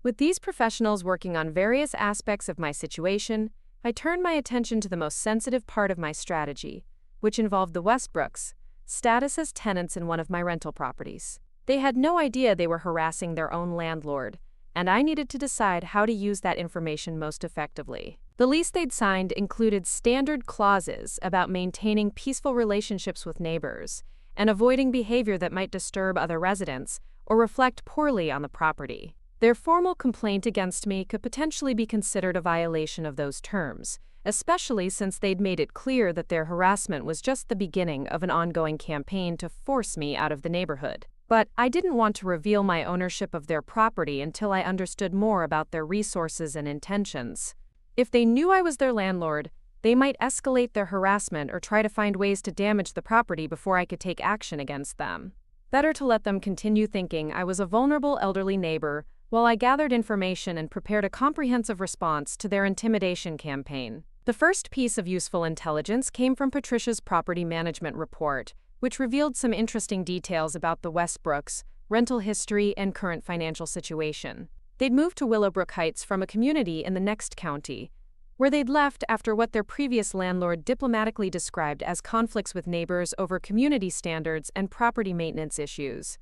With these professionals working on various aspects of my situation, I turned my attention to the most sensitive part of my strategy, which involved the Westbrooks' status as tenants in one of my rental properties. They had no idea they were harassing their own landlord, and I needed to decide how to use that information most effectively. The lease they'd signed included standard clauses about maintaining peaceful relationships with neighbors and avoiding behavior that might disturb other residents or reflect poorly on the property. Their formal complaint against me could potentially be considered a violation of those terms, especially since they'd made it clear that their harassment was just the beginning of an ongoing campaign to force me out of the neighborhood. But I didn't want to reveal my ownership of their property until I understood more about their resources and intentions. If they knew I was their landlord, they might escalate their harassment or try to find ways to damage the property before I could take action against them. Better to let them continue thinking I was a vulnerable elderly neighbor while I gathered information and prepared a comprehensive response to their intimidation campaign. The first piece of useful intelligence came from Patricia's property management report, which revealed some interesting details about the Westbrooks' rental history and current financial situation. They'd moved to Willowbrook Heights from a community in the next county, where they'd left after what their previous landlord diplomatically described as conflicts with neighbors over community standards and property maintenance issues.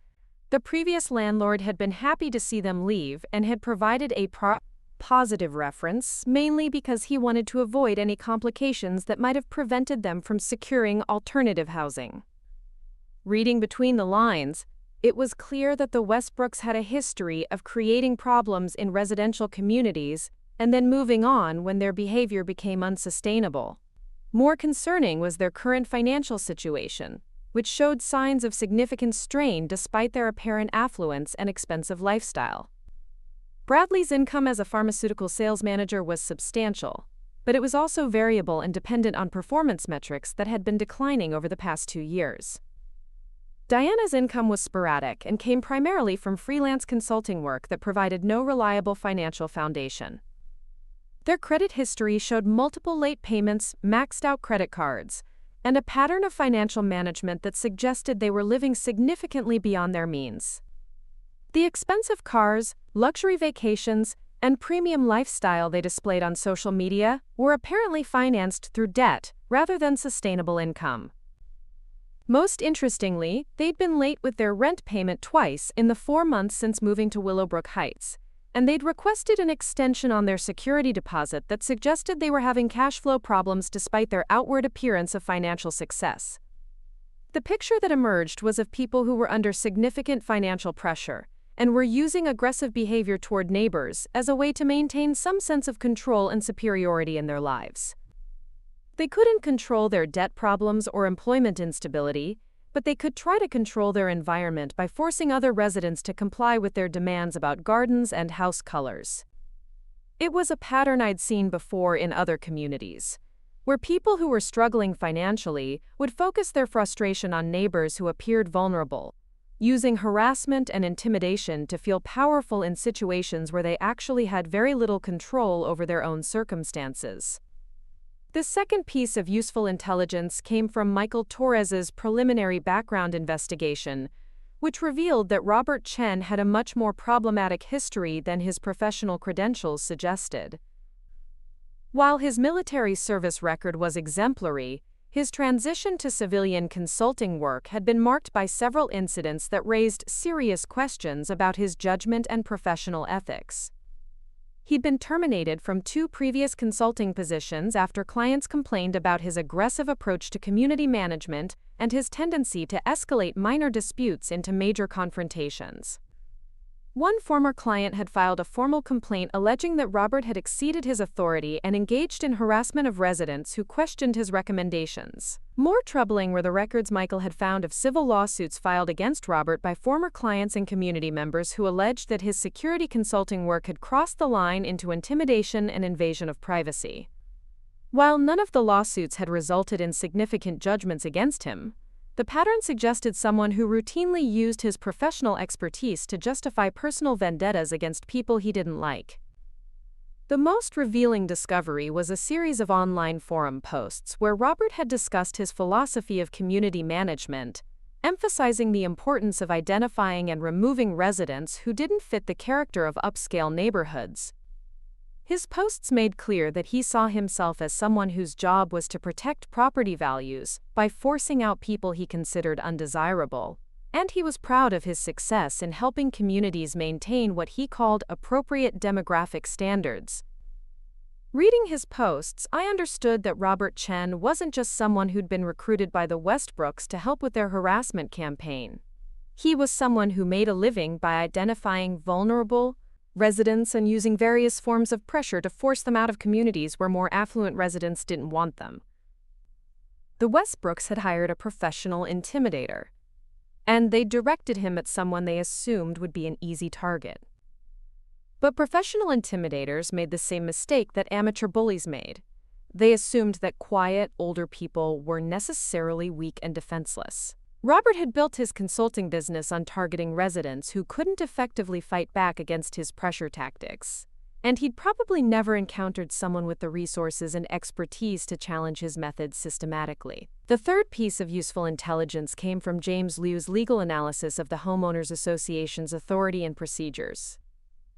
The previous landlord had been happy to see them leave and had provided a positive reference, mainly because he wanted to avoid any complications that might have prevented them from securing alternative housing. Reading between the lines, it was clear that the Westbrooks had a history of creating problems in residential communities and then moving on when their behavior became unsustainable. More concerning was their current financial situation, which showed signs of significant strain despite their apparent affluence and expensive lifestyle. Bradley's income as a pharmaceutical sales manager was substantial, but it was also variable and dependent on performance metrics that had been declining over the past 2 years. Diana's income was sporadic and came primarily from freelance consulting work that provided no reliable financial foundation. Their credit history showed multiple late payments, maxed-out credit cards, and a pattern of financial management that suggested they were living significantly beyond their means. The expensive cars, luxury vacations, and premium lifestyle they displayed on social media were apparently financed through debt rather than sustainable income. Most interestingly, they'd been late with their rent payment twice in the 4 months since moving to Willowbrook Heights, and they'd requested an extension on their security deposit that suggested they were having cash flow problems despite their outward appearance of financial success. The picture that emerged was of people who were under significant financial pressure and were using aggressive behavior toward neighbors as a way to maintain some sense of control and superiority in their lives. They couldn't control their debt problems or employment instability, but they could try to control their environment by forcing other residents to comply with their demands about gardens and house colors. It was a pattern I'd seen before in other communities, where people who were struggling financially would focus their frustration on neighbors who appeared vulnerable, using harassment and intimidation to feel powerful in situations where they actually had very little control over their own circumstances. The second piece of useful intelligence came from Michael Torres's preliminary background investigation, which revealed that Robert Chen had a much more problematic history than his professional credentials suggested. While his military service record was exemplary, his transition to civilian consulting work had been marked by several incidents that raised serious questions about his judgment and professional ethics. He'd been terminated from 2 previous consulting positions after clients complained about his aggressive approach to community management and his tendency to escalate minor disputes into major confrontations. One former client had filed a formal complaint alleging that Robert had exceeded his authority and engaged in harassment of residents who questioned his recommendations. More troubling were the records Michael had found of civil lawsuits filed against Robert by former clients and community members who alleged that his security consulting work had crossed the line into intimidation and invasion of privacy. While none of the lawsuits had resulted in significant judgments against him, the pattern suggested someone who routinely used his professional expertise to justify personal vendettas against people he didn't like. The most revealing discovery was a series of online forum posts where Robert had discussed his philosophy of community management, emphasizing the importance of identifying and removing residents who didn't fit the character of upscale neighborhoods. His posts made clear that he saw himself as someone whose job was to protect property values by forcing out people he considered undesirable, and he was proud of his success in helping communities maintain what he called appropriate demographic standards. Reading his posts, I understood that Robert Chen wasn't just someone who'd been recruited by the Westbrooks to help with their harassment campaign. He was someone who made a living by identifying vulnerable residents and using various forms of pressure to force them out of communities where more affluent residents didn't want them. The Westbrooks had hired a professional intimidator, and they directed him at someone they assumed would be an easy target. But professional intimidators made the same mistake that amateur bullies made. They assumed that quiet, older people were necessarily weak and defenseless. Robert had built his consulting business on targeting residents who couldn't effectively fight back against his pressure tactics, and he'd probably never encountered someone with the resources and expertise to challenge his methods systematically. The third piece of useful intelligence came from James Liu's legal analysis of the Homeowners Association's authority and procedures.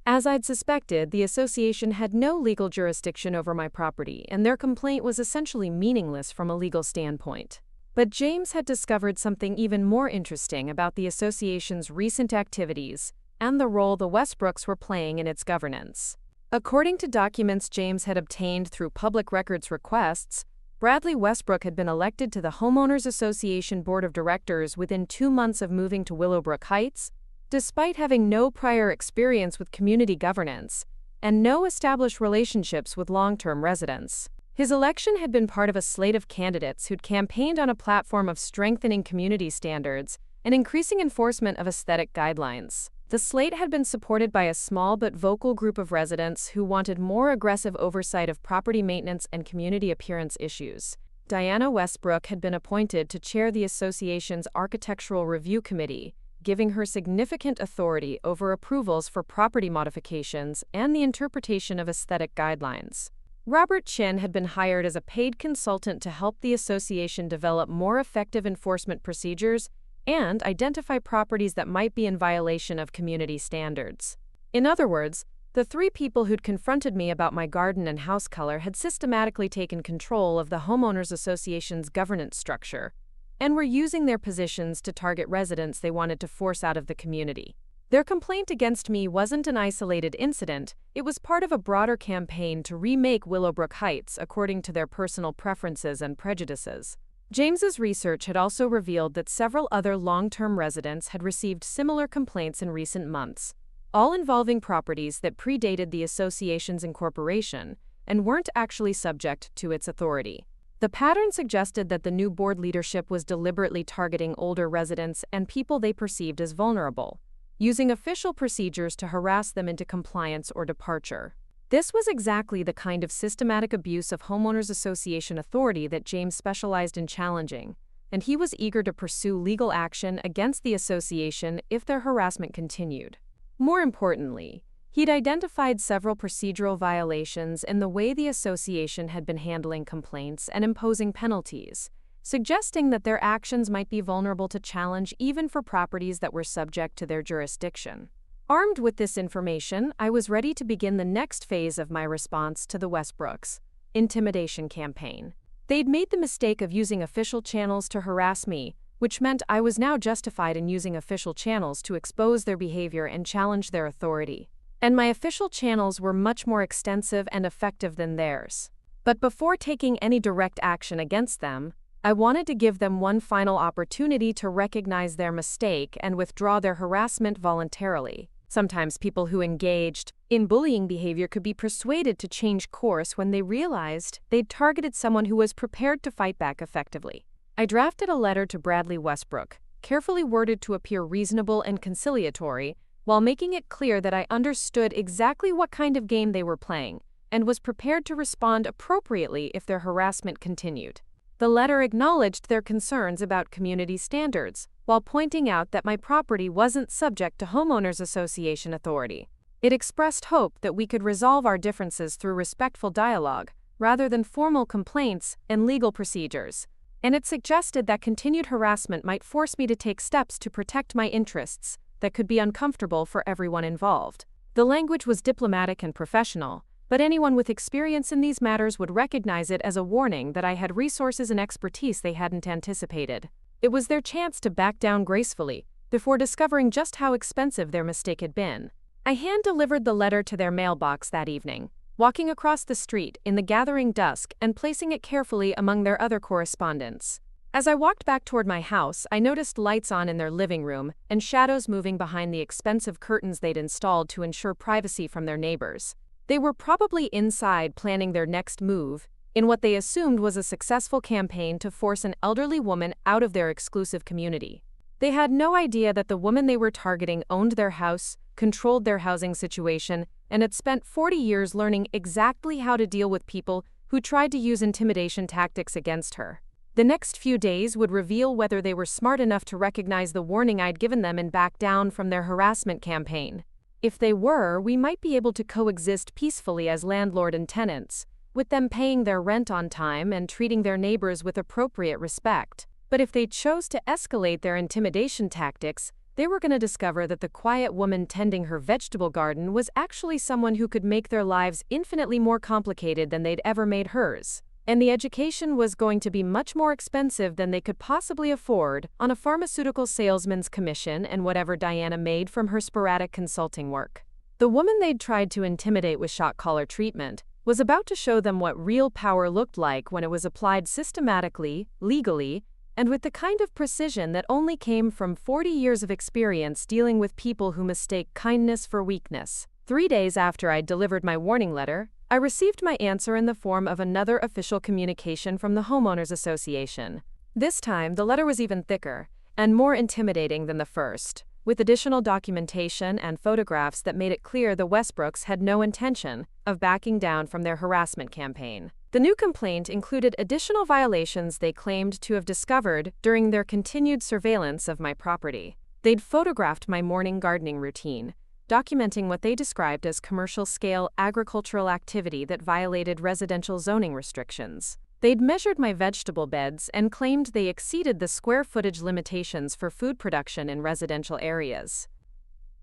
As I'd suspected, the association had no legal jurisdiction over my property, and their complaint was essentially meaningless from a legal standpoint. But James had discovered something even more interesting about the association's recent activities and the role the Westbrooks were playing in its governance. According to documents James had obtained through public records requests, Bradley Westbrook had been elected to the Homeowners Association Board of Directors within 2 months of moving to Willowbrook Heights, despite having no prior experience with community governance and no established relationships with long-term residents. His election had been part of a slate of candidates who'd campaigned on a platform of strengthening community standards and increasing enforcement of aesthetic guidelines. The slate had been supported by a small but vocal group of residents who wanted more aggressive oversight of property maintenance and community appearance issues. Diana Westbrook had been appointed to chair the association's Architectural Review Committee, giving her significant authority over approvals for property modifications and the interpretation of aesthetic guidelines. Robert Chen had been hired as a paid consultant to help the association develop more effective enforcement procedures and identify properties that might be in violation of community standards. In other words, the 3 people who'd confronted me about my garden and house color had systematically taken control of the Homeowners Association's governance structure, and were using their positions to target residents they wanted to force out of the community. Their complaint against me wasn't an isolated incident, it was part of a broader campaign to remake Willowbrook Heights according to their personal preferences and prejudices. James's research had also revealed that several other long-term residents had received similar complaints in recent months, all involving properties that predated the association's incorporation and weren't actually subject to its authority. The pattern suggested that the new board leadership was deliberately targeting older residents and people they perceived as vulnerable, using official procedures to harass them into compliance or departure. This was exactly the kind of systematic abuse of homeowners association authority that James specialized in challenging, and he was eager to pursue legal action against the association if their harassment continued. More importantly, he'd identified several procedural violations in the way the association had been handling complaints and imposing penalties, suggesting that their actions might be vulnerable to challenge even for properties that were subject to their jurisdiction. Armed with this information, I was ready to begin the next phase of my response to the Westbrooks' intimidation campaign. They'd made the mistake of using official channels to harass me, which meant I was now justified in using official channels to expose their behavior and challenge their authority. And my official channels were much more extensive and effective than theirs. But before taking any direct action against them, I wanted to give them one final opportunity to recognize their mistake and withdraw their harassment voluntarily. Sometimes people who engaged in bullying behavior could be persuaded to change course when they realized they'd targeted someone who was prepared to fight back effectively. I drafted a letter to Bradley Westbrook, carefully worded to appear reasonable and conciliatory, while making it clear that I understood exactly what kind of game they were playing and was prepared to respond appropriately if their harassment continued. The letter acknowledged their concerns about community standards, while pointing out that my property wasn't subject to homeowners association authority. It expressed hope that we could resolve our differences through respectful dialogue, rather than formal complaints and legal procedures. And it suggested that continued harassment might force me to take steps to protect my interests that could be uncomfortable for everyone involved. The language was diplomatic and professional, but anyone with experience in these matters would recognize it as a warning that I had resources and expertise they hadn't anticipated. It was their chance to back down gracefully, before discovering just how expensive their mistake had been. I hand-delivered the letter to their mailbox that evening, walking across the street in the gathering dusk and placing it carefully among their other correspondence. As I walked back toward my house, I noticed lights on in their living room and shadows moving behind the expensive curtains they'd installed to ensure privacy from their neighbors. They were probably inside planning their next move, in what they assumed was a successful campaign to force an elderly woman out of their exclusive community. They had no idea that the woman they were targeting owned their house, controlled their housing situation, and had spent 40 years learning exactly how to deal with people who tried to use intimidation tactics against her. The next few days would reveal whether they were smart enough to recognize the warning I'd given them and back down from their harassment campaign. If they were, we might be able to coexist peacefully as landlord and tenants, with them paying their rent on time and treating their neighbors with appropriate respect. But if they chose to escalate their intimidation tactics, they were going to discover that the quiet woman tending her vegetable garden was actually someone who could make their lives infinitely more complicated than they'd ever made hers. And the education was going to be much more expensive than they could possibly afford on a pharmaceutical salesman's commission and whatever Diana made from her sporadic consulting work. The woman they'd tried to intimidate with shock collar treatment was about to show them what real power looked like when it was applied systematically, legally, and with the kind of precision that only came from 40 years of experience dealing with people who mistake kindness for weakness. 3 days after I'd delivered my warning letter, I received my answer in the form of another official communication from the Homeowners Association. This time, the letter was even thicker and more intimidating than the first, with additional documentation and photographs that made it clear the Westbrooks had no intention of backing down from their harassment campaign. The new complaint included additional violations they claimed to have discovered during their continued surveillance of my property. They'd photographed my morning gardening routine, documenting what they described as commercial-scale agricultural activity that violated residential zoning restrictions. They'd measured my vegetable beds and claimed they exceeded the square footage limitations for food production in residential areas.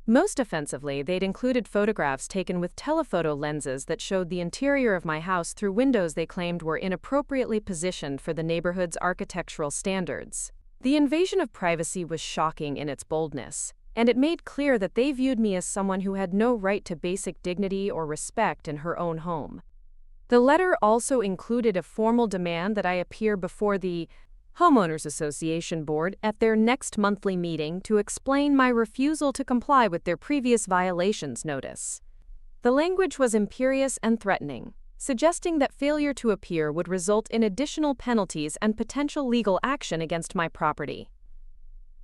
Most offensively, they'd included photographs taken with telephoto lenses that showed the interior of my house through windows they claimed were inappropriately positioned for the neighborhood's architectural standards. The invasion of privacy was shocking in its boldness, and it made clear that they viewed me as someone who had no right to basic dignity or respect in her own home. The letter also included a formal demand that I appear before the Homeowners Association Board at their next monthly meeting to explain my refusal to comply with their previous violations notice. The language was imperious and threatening, suggesting that failure to appear would result in additional penalties and potential legal action against my property.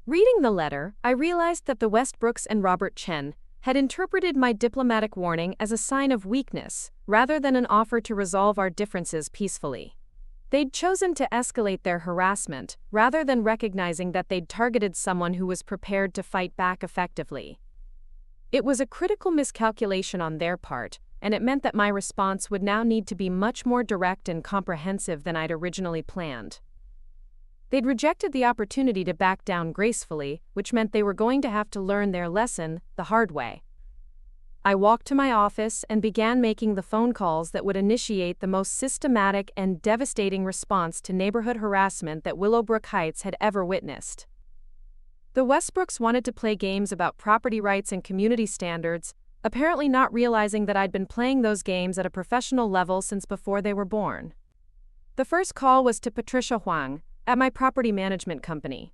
Reading the letter, I realized that the Westbrooks and Margaret Chen had interpreted my diplomatic warning as a sign of weakness, rather than an offer to resolve our differences peacefully. They'd chosen to escalate their harassment, rather than recognizing that they'd targeted someone who was prepared to fight back effectively. It was a critical miscalculation on their part, and it meant that my response would now need to be much more direct and comprehensive than I'd originally planned. They'd rejected the opportunity to back down gracefully, which meant they were going to have to learn their lesson the hard way. I walked to my office and began making the phone calls that would initiate the most systematic and devastating response to neighborhood harassment that Willowbrook Heights had ever witnessed. The Westbrooks wanted to play games about property rights and community standards, apparently not realizing that I'd been playing those games at a professional level since before they were born. The first call was to Patricia Huang, at my property management company.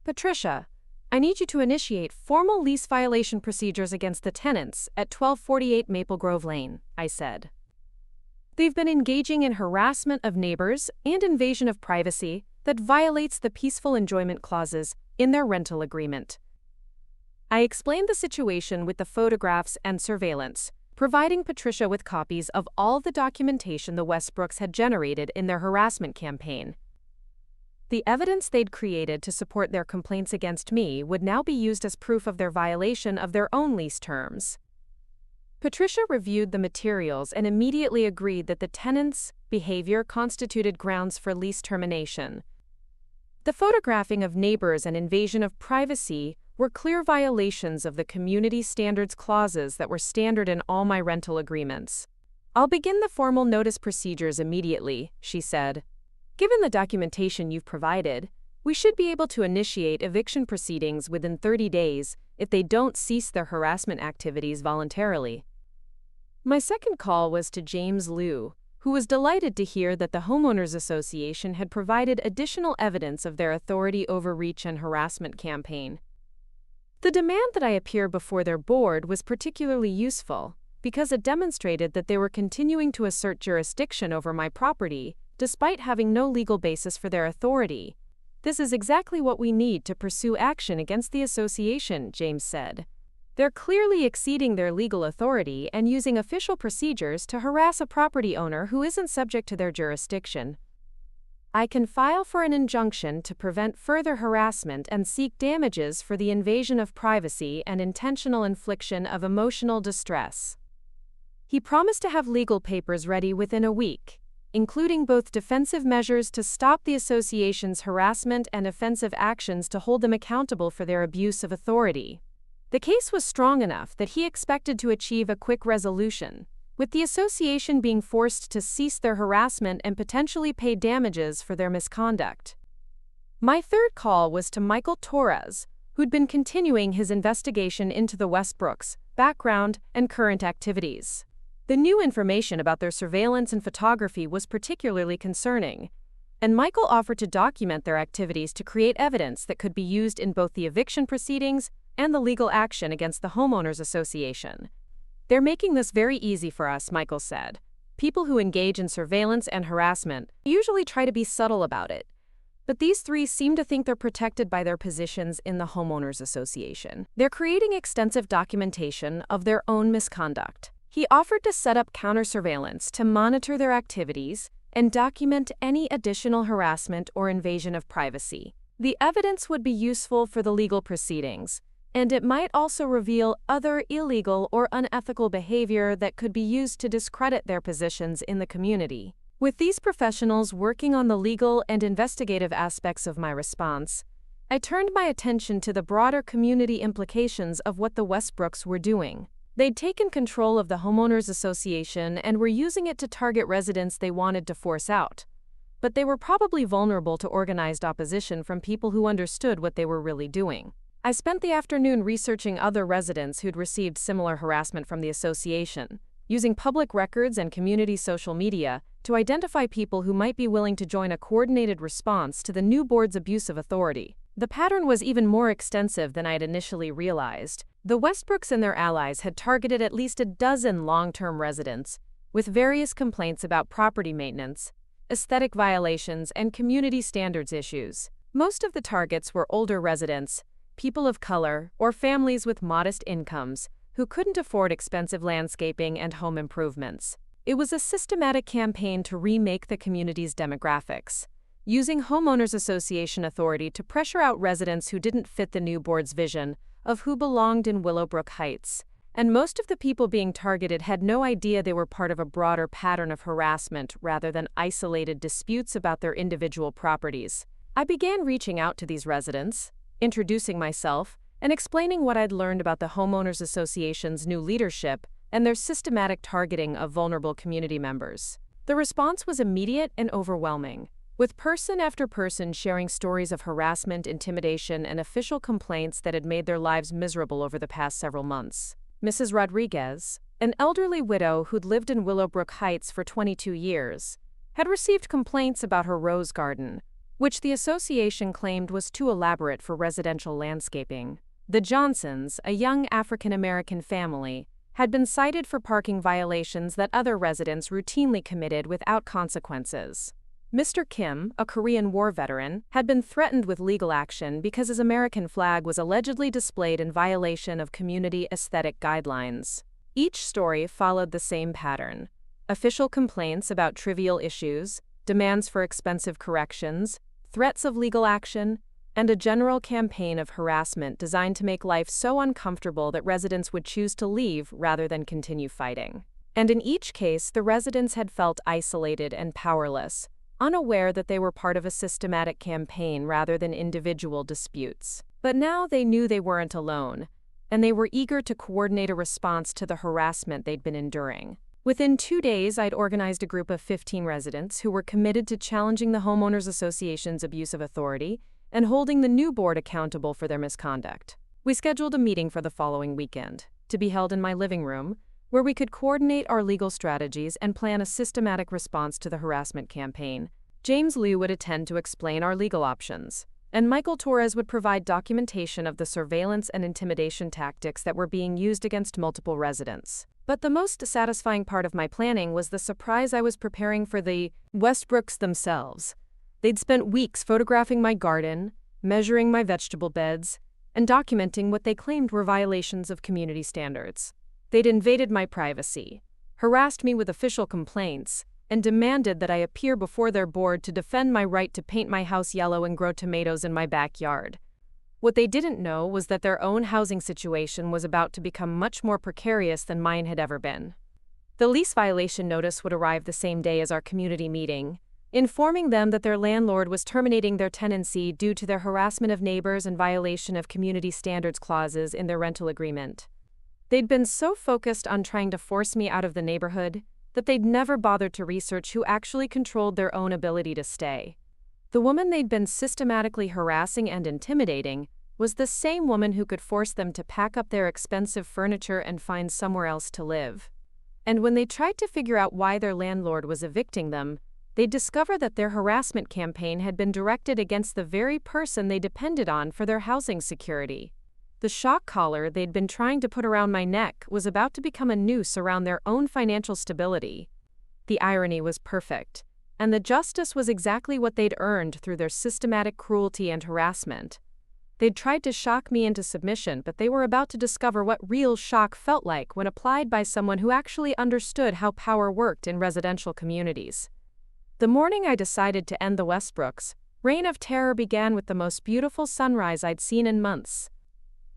Patricia, I need you to initiate formal lease violation procedures against the tenants at 1248 Maple Grove Lane, I said. They've been engaging in harassment of neighbors and invasion of privacy that violates the peaceful enjoyment clauses in their rental agreement. I explained the situation with the photographs and surveillance, providing Patricia with copies of all the documentation the Westbrooks had generated in their harassment campaign. The evidence they'd created to support their complaints against me would now be used as proof of their violation of their own lease terms. Patricia reviewed the materials and immediately agreed that the tenants' behavior constituted grounds for lease termination. The photographing of neighbors and invasion of privacy were clear violations of the community standards clauses that were standard in all my rental agreements. I'll begin the formal notice procedures immediately, she said. Given the documentation you've provided, we should be able to initiate eviction proceedings within 30 days if they don't cease their harassment activities voluntarily. My second call was to James Liu, who was delighted to hear that the Homeowners Association had provided additional evidence of their authority overreach and harassment campaign. The demand that I appear before their board was particularly useful because it demonstrated that they were continuing to assert jurisdiction over my property despite having no legal basis for their authority. This is exactly what we need to pursue action against the association, James said. They're clearly exceeding their legal authority and using official procedures to harass a property owner who isn't subject to their jurisdiction. I can file for an injunction to prevent further harassment and seek damages for the invasion of privacy and intentional infliction of emotional distress. He promised to have legal papers ready within a week, including both defensive measures to stop the association's harassment and offensive actions to hold them accountable for their abuse of authority. The case was strong enough that he expected to achieve a quick resolution, with the association being forced to cease their harassment and potentially pay damages for their misconduct. My third call was to Michael Torres, who'd been continuing his investigation into the Westbrooks' background and current activities. The new information about their surveillance and photography was particularly concerning, and Michael offered to document their activities to create evidence that could be used in both the eviction proceedings and the legal action against the Homeowners Association. They're making this very easy for us, Michael said. People who engage in surveillance and harassment usually try to be subtle about it, but these three seem to think they're protected by their positions in the Homeowners Association. They're creating extensive documentation of their own misconduct. He offered to set up counter-surveillance to monitor their activities and document any additional harassment or invasion of privacy. The evidence would be useful for the legal proceedings, and it might also reveal other illegal or unethical behavior that could be used to discredit their positions in the community. With these professionals working on the legal and investigative aspects of my response, I turned my attention to the broader community implications of what the Westbrooks were doing. They'd taken control of the Homeowners Association and were using it to target residents they wanted to force out. but they were probably vulnerable to organized opposition from people who understood what they were really doing. I spent the afternoon researching other residents who'd received similar harassment from the association, using public records and community social media to identify people who might be willing to join a coordinated response to the new board's abuse of authority. The pattern was even more extensive than I had initially realized. The Westbrooks and their allies had targeted at least a dozen long-term residents, with various complaints about property maintenance, aesthetic violations, and community standards issues. Most of the targets were older residents, people of color, or families with modest incomes who couldn't afford expensive landscaping and home improvements. It was a systematic campaign to remake the community's demographics, using homeowners association authority to pressure out residents who didn't fit the new board's vision of who belonged in Willowbrook Heights. And most of the people being targeted had no idea they were part of a broader pattern of harassment rather than isolated disputes about their individual properties. I began reaching out to these residents, introducing myself, and explaining what I'd learned about the Homeowners Association's new leadership and their systematic targeting of vulnerable community members. The response was immediate and overwhelming, with person after person sharing stories of harassment, intimidation, and official complaints that had made their lives miserable over the past several months. Mrs. Rodriguez, an elderly widow who'd lived in Willowbrook Heights for 22 years, had received complaints about her rose garden, which the association claimed was too elaborate for residential landscaping. The Johnsons, a young African-American family, had been cited for parking violations that other residents routinely committed without consequences. Mr. Kim, a Korean War veteran, had been threatened with legal action because his American flag was allegedly displayed in violation of community aesthetic guidelines. Each story followed the same pattern: official complaints about trivial issues, demands for expensive corrections, threats of legal action, and a general campaign of harassment designed to make life so uncomfortable that residents would choose to leave rather than continue fighting. And in each case, the residents had felt isolated and powerless, unaware that they were part of a systematic campaign rather than individual disputes. But now they knew they weren't alone, and they were eager to coordinate a response to the harassment they'd been enduring. Within 2 days, I'd organized a group of 15 residents who were committed to challenging the Homeowners Association's abuse of authority and holding the new board accountable for their misconduct. We scheduled a meeting for the following weekend, to be held in my living room, where we could coordinate our legal strategies and plan a systematic response to the harassment campaign. James Liu would attend to explain our legal options, and Michael Torres would provide documentation of the surveillance and intimidation tactics that were being used against multiple residents. But the most satisfying part of my planning was the surprise I was preparing for the Westbrooks themselves. They'd spent weeks photographing my garden, measuring my vegetable beds, and documenting what they claimed were violations of community standards. They'd invaded my privacy, harassed me with official complaints, and demanded that I appear before their board to defend my right to paint my house yellow and grow tomatoes in my backyard. What they didn't know was that their own housing situation was about to become much more precarious than mine had ever been. The lease violation notice would arrive the same day as our community meeting, informing them that their landlord was terminating their tenancy due to their harassment of neighbors and violation of community standards clauses in their rental agreement. They'd been so focused on trying to force me out of the neighborhood that they'd never bothered to research who actually controlled their own ability to stay. The woman they'd been systematically harassing and intimidating was the same woman who could force them to pack up their expensive furniture and find somewhere else to live. And when they tried to figure out why their landlord was evicting them, they'd discover that their harassment campaign had been directed against the very person they depended on for their housing security. The shock collar they'd been trying to put around my neck was about to become a noose around their own financial stability. The irony was perfect, and the justice was exactly what they'd earned through their systematic cruelty and harassment. They'd tried to shock me into submission, but they were about to discover what real shock felt like when applied by someone who actually understood how power worked in residential communities. The morning I decided to end the Westbrooks, reign of terror began with the most beautiful sunrise I'd seen in months.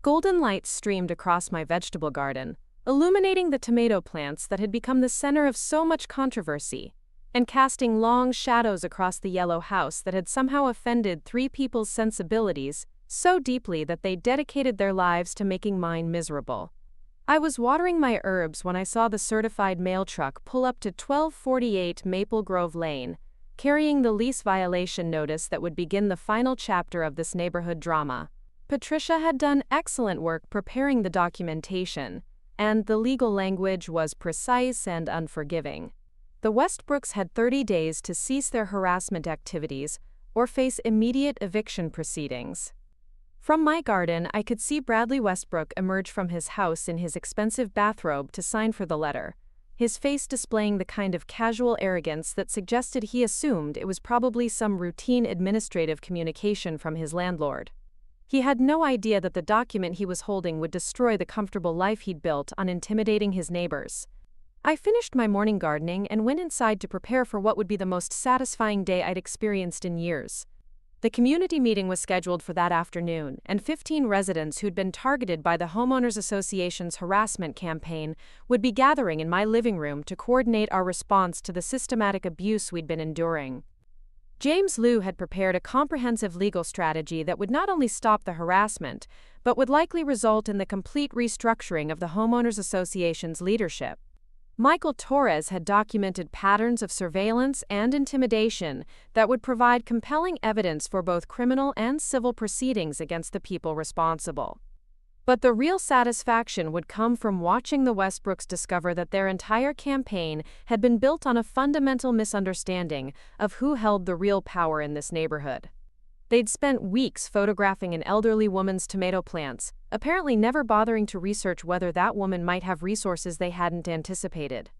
Golden light streamed across my vegetable garden, illuminating the tomato plants that had become the center of so much controversy, and casting long shadows across the yellow house that had somehow offended 3 people's sensibilities so deeply that they dedicated their lives to making mine miserable. I was watering my herbs when I saw the certified mail truck pull up to 1248 Maple Grove Lane, carrying the lease violation notice that would begin the final chapter of this neighborhood drama. Patricia had done excellent work preparing the documentation, and the legal language was precise and unforgiving. The Westbrooks had 30 days to cease their harassment activities or face immediate eviction proceedings. From my garden, I could see Bradley Westbrook emerge from his house in his expensive bathrobe to sign for the letter, his face displaying the kind of casual arrogance that suggested he assumed it was probably some routine administrative communication from his landlord. He had no idea that the document he was holding would destroy the comfortable life he'd built on intimidating his neighbors. I finished my morning gardening and went inside to prepare for what would be the most satisfying day I'd experienced in years. The community meeting was scheduled for that afternoon, and 15 residents who'd been targeted by the Homeowners Association's harassment campaign would be gathering in my living room to coordinate our response to the systematic abuse we'd been enduring. James Liu had prepared a comprehensive legal strategy that would not only stop the harassment, but would likely result in the complete restructuring of the Homeowners Association's leadership. Michael Torres had documented patterns of surveillance and intimidation that would provide compelling evidence for both criminal and civil proceedings against the people responsible. But the real satisfaction would come from watching the Westbrooks discover that their entire campaign had been built on a fundamental misunderstanding of who held the real power in this neighborhood. They'd spent weeks photographing an elderly woman's tomato plants, apparently never bothering to research whether that woman might have resources they hadn't anticipated.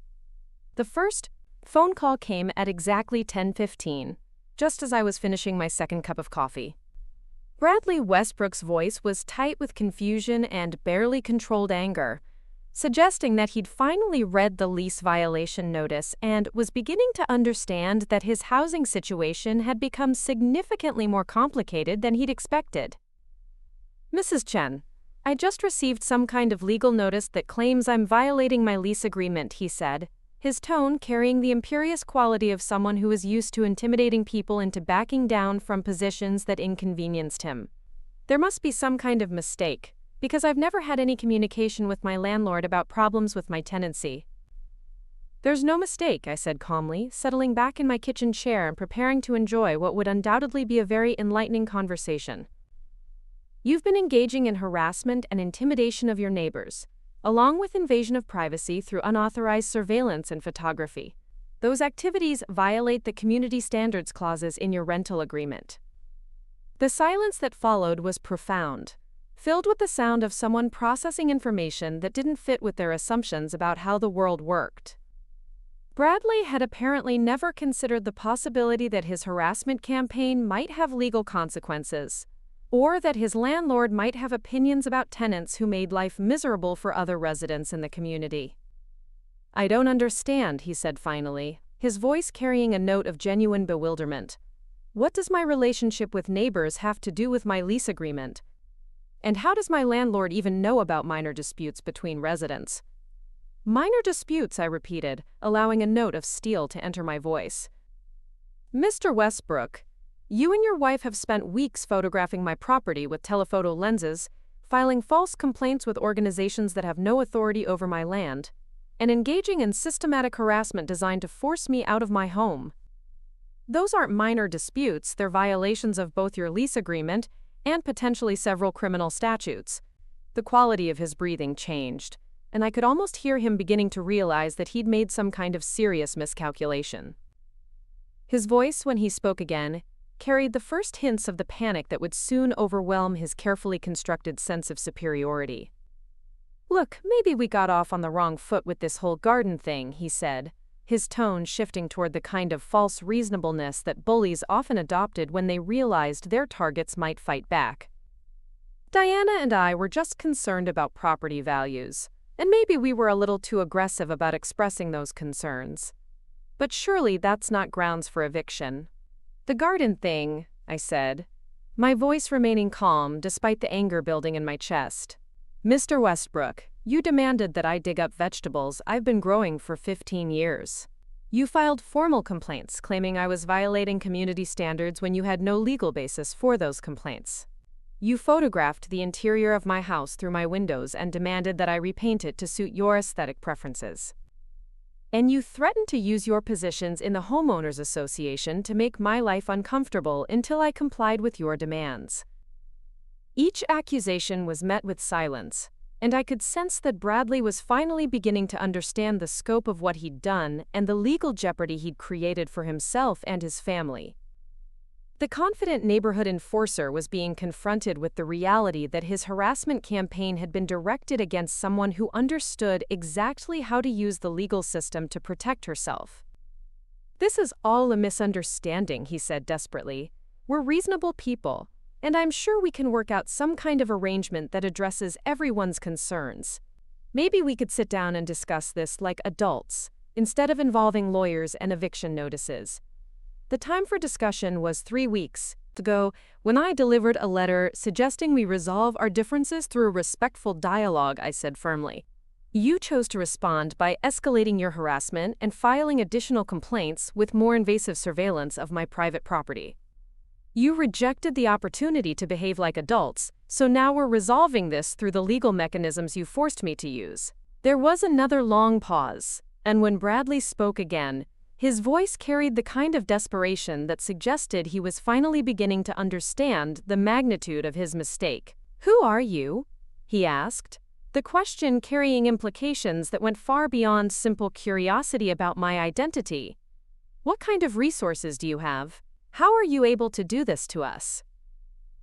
The first phone call came at exactly 10:15, just as I was finishing my second cup of coffee. Bradley Westbrook's voice was tight with confusion and barely controlled anger, suggesting that he'd finally read the lease violation notice and was beginning to understand that his housing situation had become significantly more complicated than he'd expected. "Mrs. Chen, I just received some kind of legal notice that claims I'm violating my lease agreement," he said, his tone carrying the imperious quality of someone who was used to intimidating people into backing down from positions that inconvenienced him. "There must be some kind of mistake, because I've never had any communication with my landlord about problems with my tenancy." "There's no mistake," I said calmly, settling back in my kitchen chair and preparing to enjoy what would undoubtedly be a very enlightening conversation. "You've been engaging in harassment and intimidation of your neighbors, along with invasion of privacy through unauthorized surveillance and photography. Those activities violate the community standards clauses in your rental agreement." The silence that followed was profound, filled with the sound of someone processing information that didn't fit with their assumptions about how the world worked. Bradley had apparently never considered the possibility that his harassment campaign might have legal consequences, or that his landlord might have opinions about tenants who made life miserable for other residents in the community. "I don't understand," he said finally, his voice carrying a note of genuine bewilderment. "What does my relationship with neighbors have to do with my lease agreement? And how does my landlord even know about minor disputes between residents?" "Minor disputes," I repeated, allowing a note of steel to enter my voice. "Mr. Westbrook, you and your wife have spent weeks photographing my property with telephoto lenses, filing false complaints with organizations that have no authority over my land, and engaging in systematic harassment designed to force me out of my home. Those aren't minor disputes, they're violations of both your lease agreement and potentially several criminal statutes." The quality of his breathing changed, and I could almost hear him beginning to realize that he'd made some kind of serious miscalculation. His voice, when he spoke again, carried the first hints of the panic that would soon overwhelm his carefully constructed sense of superiority. "Look, maybe we got off on the wrong foot with this whole garden thing," he said, his tone shifting toward the kind of false reasonableness that bullies often adopted when they realized their targets might fight back. "Diana and I were just concerned about property values, and maybe we were a little too aggressive about expressing those concerns. But surely that's not grounds for eviction." "The garden thing," I said, my voice remaining calm despite the anger building in my chest. "Mr. Westbrook, you demanded that I dig up vegetables I've been growing for 15 years. You filed formal complaints claiming I was violating community standards when you had no legal basis for those complaints. You photographed the interior of my house through my windows and demanded that I repaint it to suit your aesthetic preferences. And you threatened to use your positions in the homeowners association to make my life uncomfortable until I complied with your demands. Each accusation was met with silence, and I could sense that Bradley was finally beginning to understand the scope of what he'd done and the legal jeopardy he'd created for himself and his family. The confident neighborhood enforcer was being confronted with the reality that his harassment campaign had been directed against someone who understood exactly how to use the legal system to protect herself. "This is all a misunderstanding," he said desperately. "We're reasonable people, and I'm sure we can work out some kind of arrangement that addresses everyone's concerns. Maybe we could sit down and discuss this like adults, instead of involving lawyers and eviction notices." The time for discussion was 3 weeks ago when I delivered a letter suggesting we resolve our differences through respectful dialogue, I said firmly. You chose to respond by escalating your harassment and filing additional complaints with more invasive surveillance of my private property. You rejected the opportunity to behave like adults, so now we're resolving this through the legal mechanisms you forced me to use. There was another long pause, and when Bradley spoke again, his voice carried the kind of desperation that suggested he was finally beginning to understand the magnitude of his mistake. "Who are you?" he asked, the question carrying implications that went far beyond simple curiosity about my identity. "What kind of resources do you have? How are you able to do this to us?"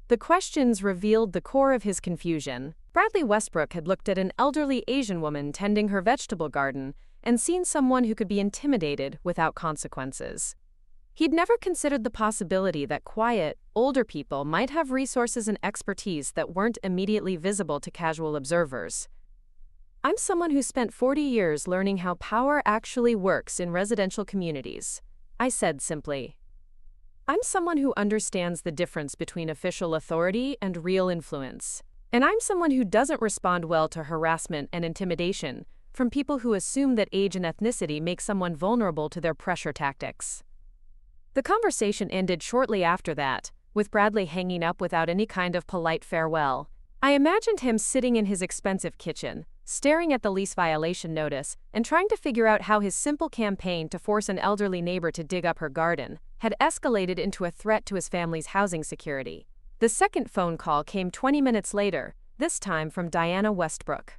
The questions revealed the core of his confusion. Bradley Westbrook had looked at an elderly Asian woman tending her vegetable garden and seen someone who could be intimidated without consequences. He'd never considered the possibility that quiet, older people might have resources and expertise that weren't immediately visible to casual observers. "I'm someone who spent 40 years learning how power actually works in residential communities," I said simply. "I'm someone who understands the difference between official authority and real influence. And I'm someone who doesn't respond well to harassment and intimidation from people who assume that age and ethnicity make someone vulnerable to their pressure tactics." The conversation ended shortly after that, with Bradley hanging up without any kind of polite farewell. I imagined him sitting in his expensive kitchen, staring at the lease violation notice, and trying to figure out how his simple campaign to force an elderly neighbor to dig up her garden had escalated into a threat to his family's housing security. The second phone call came 20 minutes later, this time from Diana Westbrook.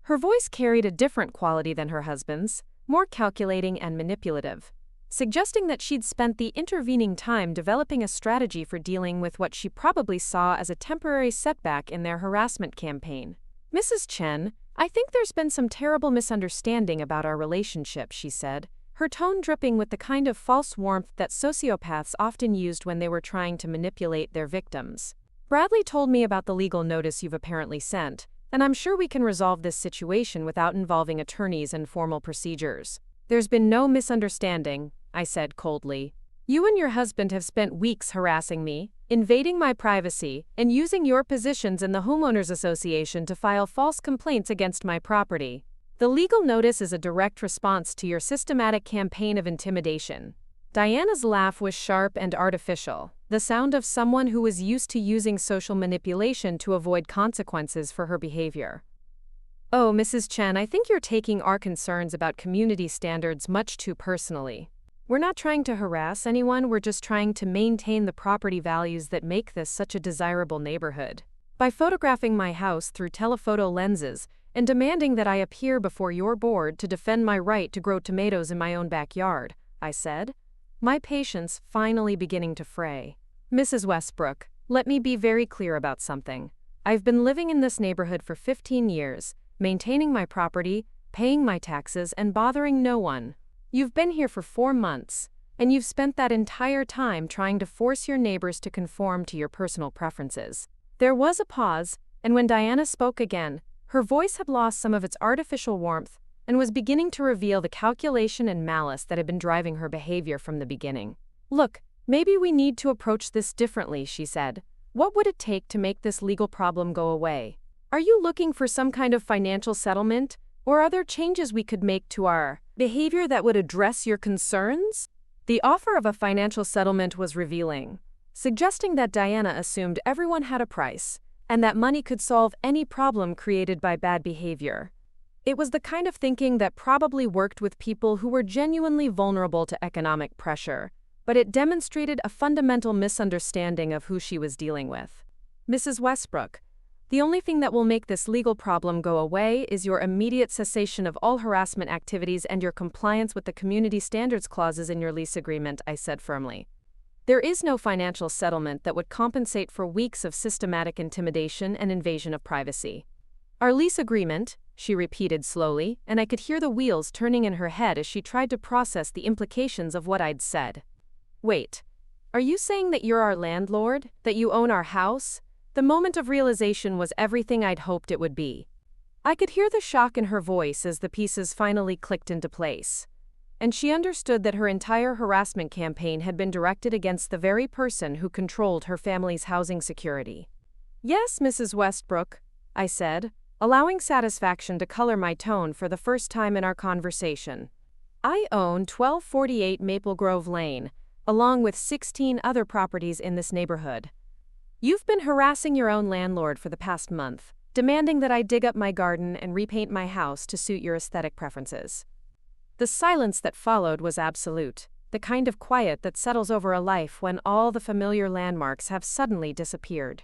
Her voice carried a different quality than her husband's, more calculating and manipulative, suggesting that she'd spent the intervening time developing a strategy for dealing with what she probably saw as a temporary setback in their harassment campaign. "Mrs. Chen, I think there's been some terrible misunderstanding about our relationship," she said, her tone dripping with the kind of false warmth that sociopaths often used when they were trying to manipulate their victims. "Bradley told me about the legal notice you've apparently sent, and I'm sure we can resolve this situation without involving attorneys and formal procedures." "There's been no misunderstanding," I said coldly. "You and your husband have spent weeks harassing me, invading my privacy, and using your positions in the homeowners association to file false complaints against my property. The legal notice is a direct response to your systematic campaign of intimidation." Diana's laugh was sharp and artificial, the sound of someone who was used to using social manipulation to avoid consequences for her behavior. "Oh, Mrs. Chen, I think you're taking our concerns about community standards much too personally. We're not trying to harass anyone, we're just trying to maintain the property values that make this such a desirable neighborhood. By photographing my house through telephoto lenses and demanding that I appear before your board to defend my right to grow tomatoes in my own backyard," I said, my patience finally beginning to fray. "Mrs. Westbrook, let me be very clear about something. I've been living in this neighborhood for 15 years, maintaining my property, paying my taxes, and bothering no one. You've been here for 4 months, and you've spent that entire time trying to force your neighbors to conform to your personal preferences." There was a pause, and when Diana spoke again, her voice had lost some of its artificial warmth and was beginning to reveal the calculation and malice that had been driving her behavior from the beginning. "Look, maybe we need to approach this differently," she said. "What would it take to make this legal problem go away? Are you looking for some kind of financial settlement, or are there changes we could make to our behavior that would address your concerns?" The offer of a financial settlement was revealing, suggesting that Diana assumed everyone had a price, and that money could solve any problem created by bad behavior. It was the kind of thinking that probably worked with people who were genuinely vulnerable to economic pressure, but it demonstrated a fundamental misunderstanding of who she was dealing with. Mrs. Westbrook, the only thing that will make this legal problem go away is your immediate cessation of all harassment activities and your compliance with the community standards clauses in your lease agreement, I said firmly. There is no financial settlement that would compensate for weeks of systematic intimidation and invasion of privacy. Our lease agreement, she repeated slowly, and I could hear the wheels turning in her head as she tried to process the implications of what I'd said. Wait, are you saying that you're our landlord, that you own our house? The moment of realization was everything I'd hoped it would be. I could hear the shock in her voice as the pieces finally clicked into place. And she understood that her entire harassment campaign had been directed against the very person who controlled her family's housing security. Yes, Mrs. Westbrook, I said, allowing satisfaction to color my tone for the first time in our conversation. I own 1248 Maple Grove Lane, along with 16 other properties in this neighborhood. You've been harassing your own landlord for the past month, demanding that I dig up my garden and repaint my house to suit your aesthetic preferences. The silence that followed was absolute, the kind of quiet that settles over a life when all the familiar landmarks have suddenly disappeared.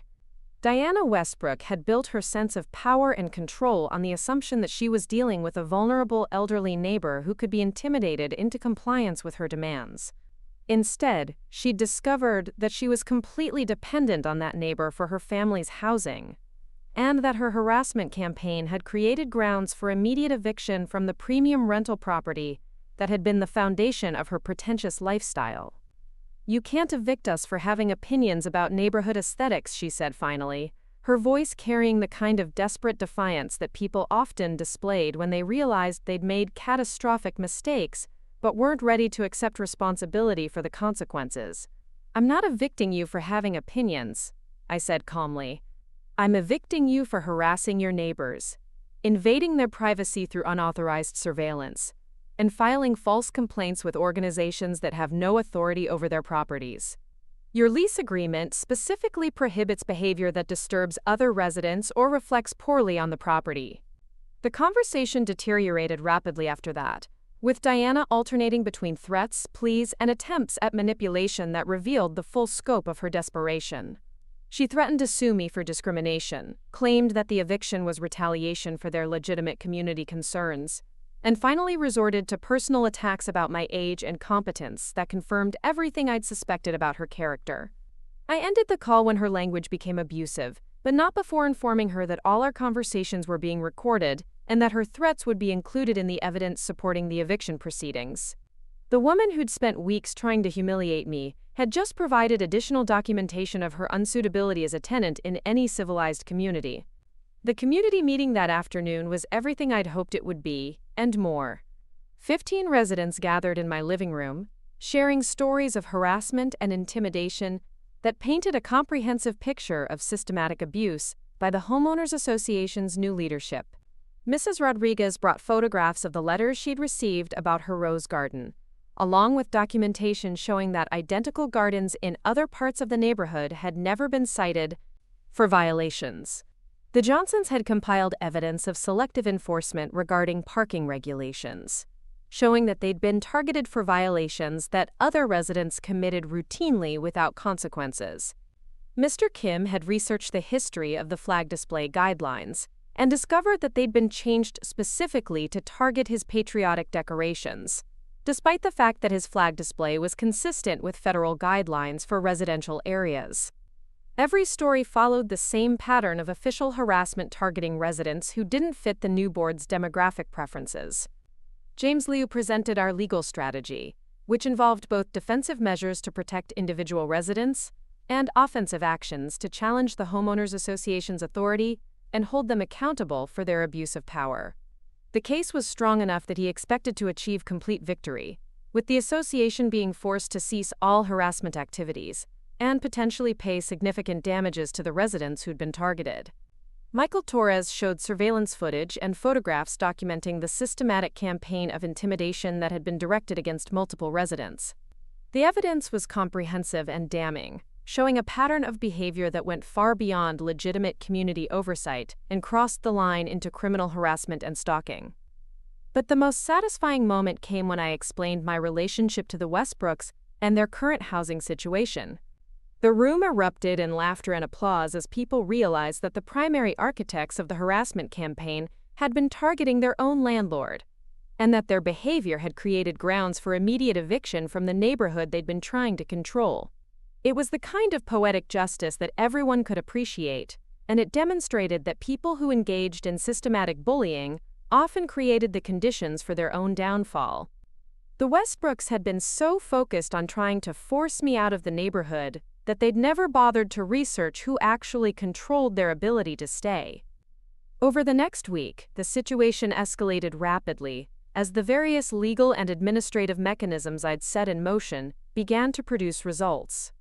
Diana Westbrook had built her sense of power and control on the assumption that she was dealing with a vulnerable elderly neighbor who could be intimidated into compliance with her demands. Instead, she'd discovered that she was completely dependent on that neighbor for her family's housing, and that her harassment campaign had created grounds for immediate eviction from the premium rental property that had been the foundation of her pretentious lifestyle. You can't evict us for having opinions about neighborhood aesthetics, she said finally, her voice carrying the kind of desperate defiance that people often displayed when they realized they'd made catastrophic mistakes but weren't ready to accept responsibility for the consequences. I'm not evicting you for having opinions, I said calmly. I'm evicting you for harassing your neighbors, invading their privacy through unauthorized surveillance, and filing false complaints with organizations that have no authority over their properties. Your lease agreement specifically prohibits behavior that disturbs other residents or reflects poorly on the property. The conversation deteriorated rapidly after that, with Diana alternating between threats, pleas, and attempts at manipulation that revealed the full scope of her desperation. She threatened to sue me for discrimination, claimed that the eviction was retaliation for their legitimate community concerns, and finally resorted to personal attacks about my age and competence that confirmed everything I'd suspected about her character. I ended the call when her language became abusive, but not before informing her that all our conversations were being recorded and that her threats would be included in the evidence supporting the eviction proceedings. The woman who'd spent weeks trying to humiliate me had just provided additional documentation of her unsuitability as a tenant in any civilized community. The community meeting that afternoon was everything I'd hoped it would be, and more. 15 residents gathered in my living room, sharing stories of harassment and intimidation that painted a comprehensive picture of systematic abuse by the Homeowners Association's new leadership. Mrs. Rodriguez brought photographs of the letters she'd received about her rose garden, along with documentation showing that identical gardens in other parts of the neighborhood had never been cited for violations. The Johnsons had compiled evidence of selective enforcement regarding parking regulations, showing that they'd been targeted for violations that other residents committed routinely without consequences. Mr. Kim had researched the history of the flag display guidelines and discovered that they'd been changed specifically to target his patriotic decorations, despite the fact that his flag display was consistent with federal guidelines for residential areas. Every story followed the same pattern of official harassment targeting residents who didn't fit the new board's demographic preferences. James Liu presented our legal strategy, which involved both defensive measures to protect individual residents and offensive actions to challenge the Homeowners Association's authority and hold them accountable for their abuse of power. The case was strong enough that he expected to achieve complete victory, with the association being forced to cease all harassment activities and potentially pay significant damages to the residents who'd been targeted. Michael Torres showed surveillance footage and photographs documenting the systematic campaign of intimidation that had been directed against multiple residents. The evidence was comprehensive and damning, showing a pattern of behavior that went far beyond legitimate community oversight and crossed the line into criminal harassment and stalking. But the most satisfying moment came when I explained my relationship to the Westbrooks and their current housing situation. The room erupted in laughter and applause as people realized that the primary architects of the harassment campaign had been targeting their own landlord, and that their behavior had created grounds for immediate eviction from the neighborhood they'd been trying to control. It was the kind of poetic justice that everyone could appreciate, and it demonstrated that people who engaged in systematic bullying often created the conditions for their own downfall. The Westbrooks had been so focused on trying to force me out of the neighborhood that they'd never bothered to research who actually controlled their ability to stay. Over the next week, the situation escalated rapidly as the various legal and administrative mechanisms I'd set in motion began to produce results.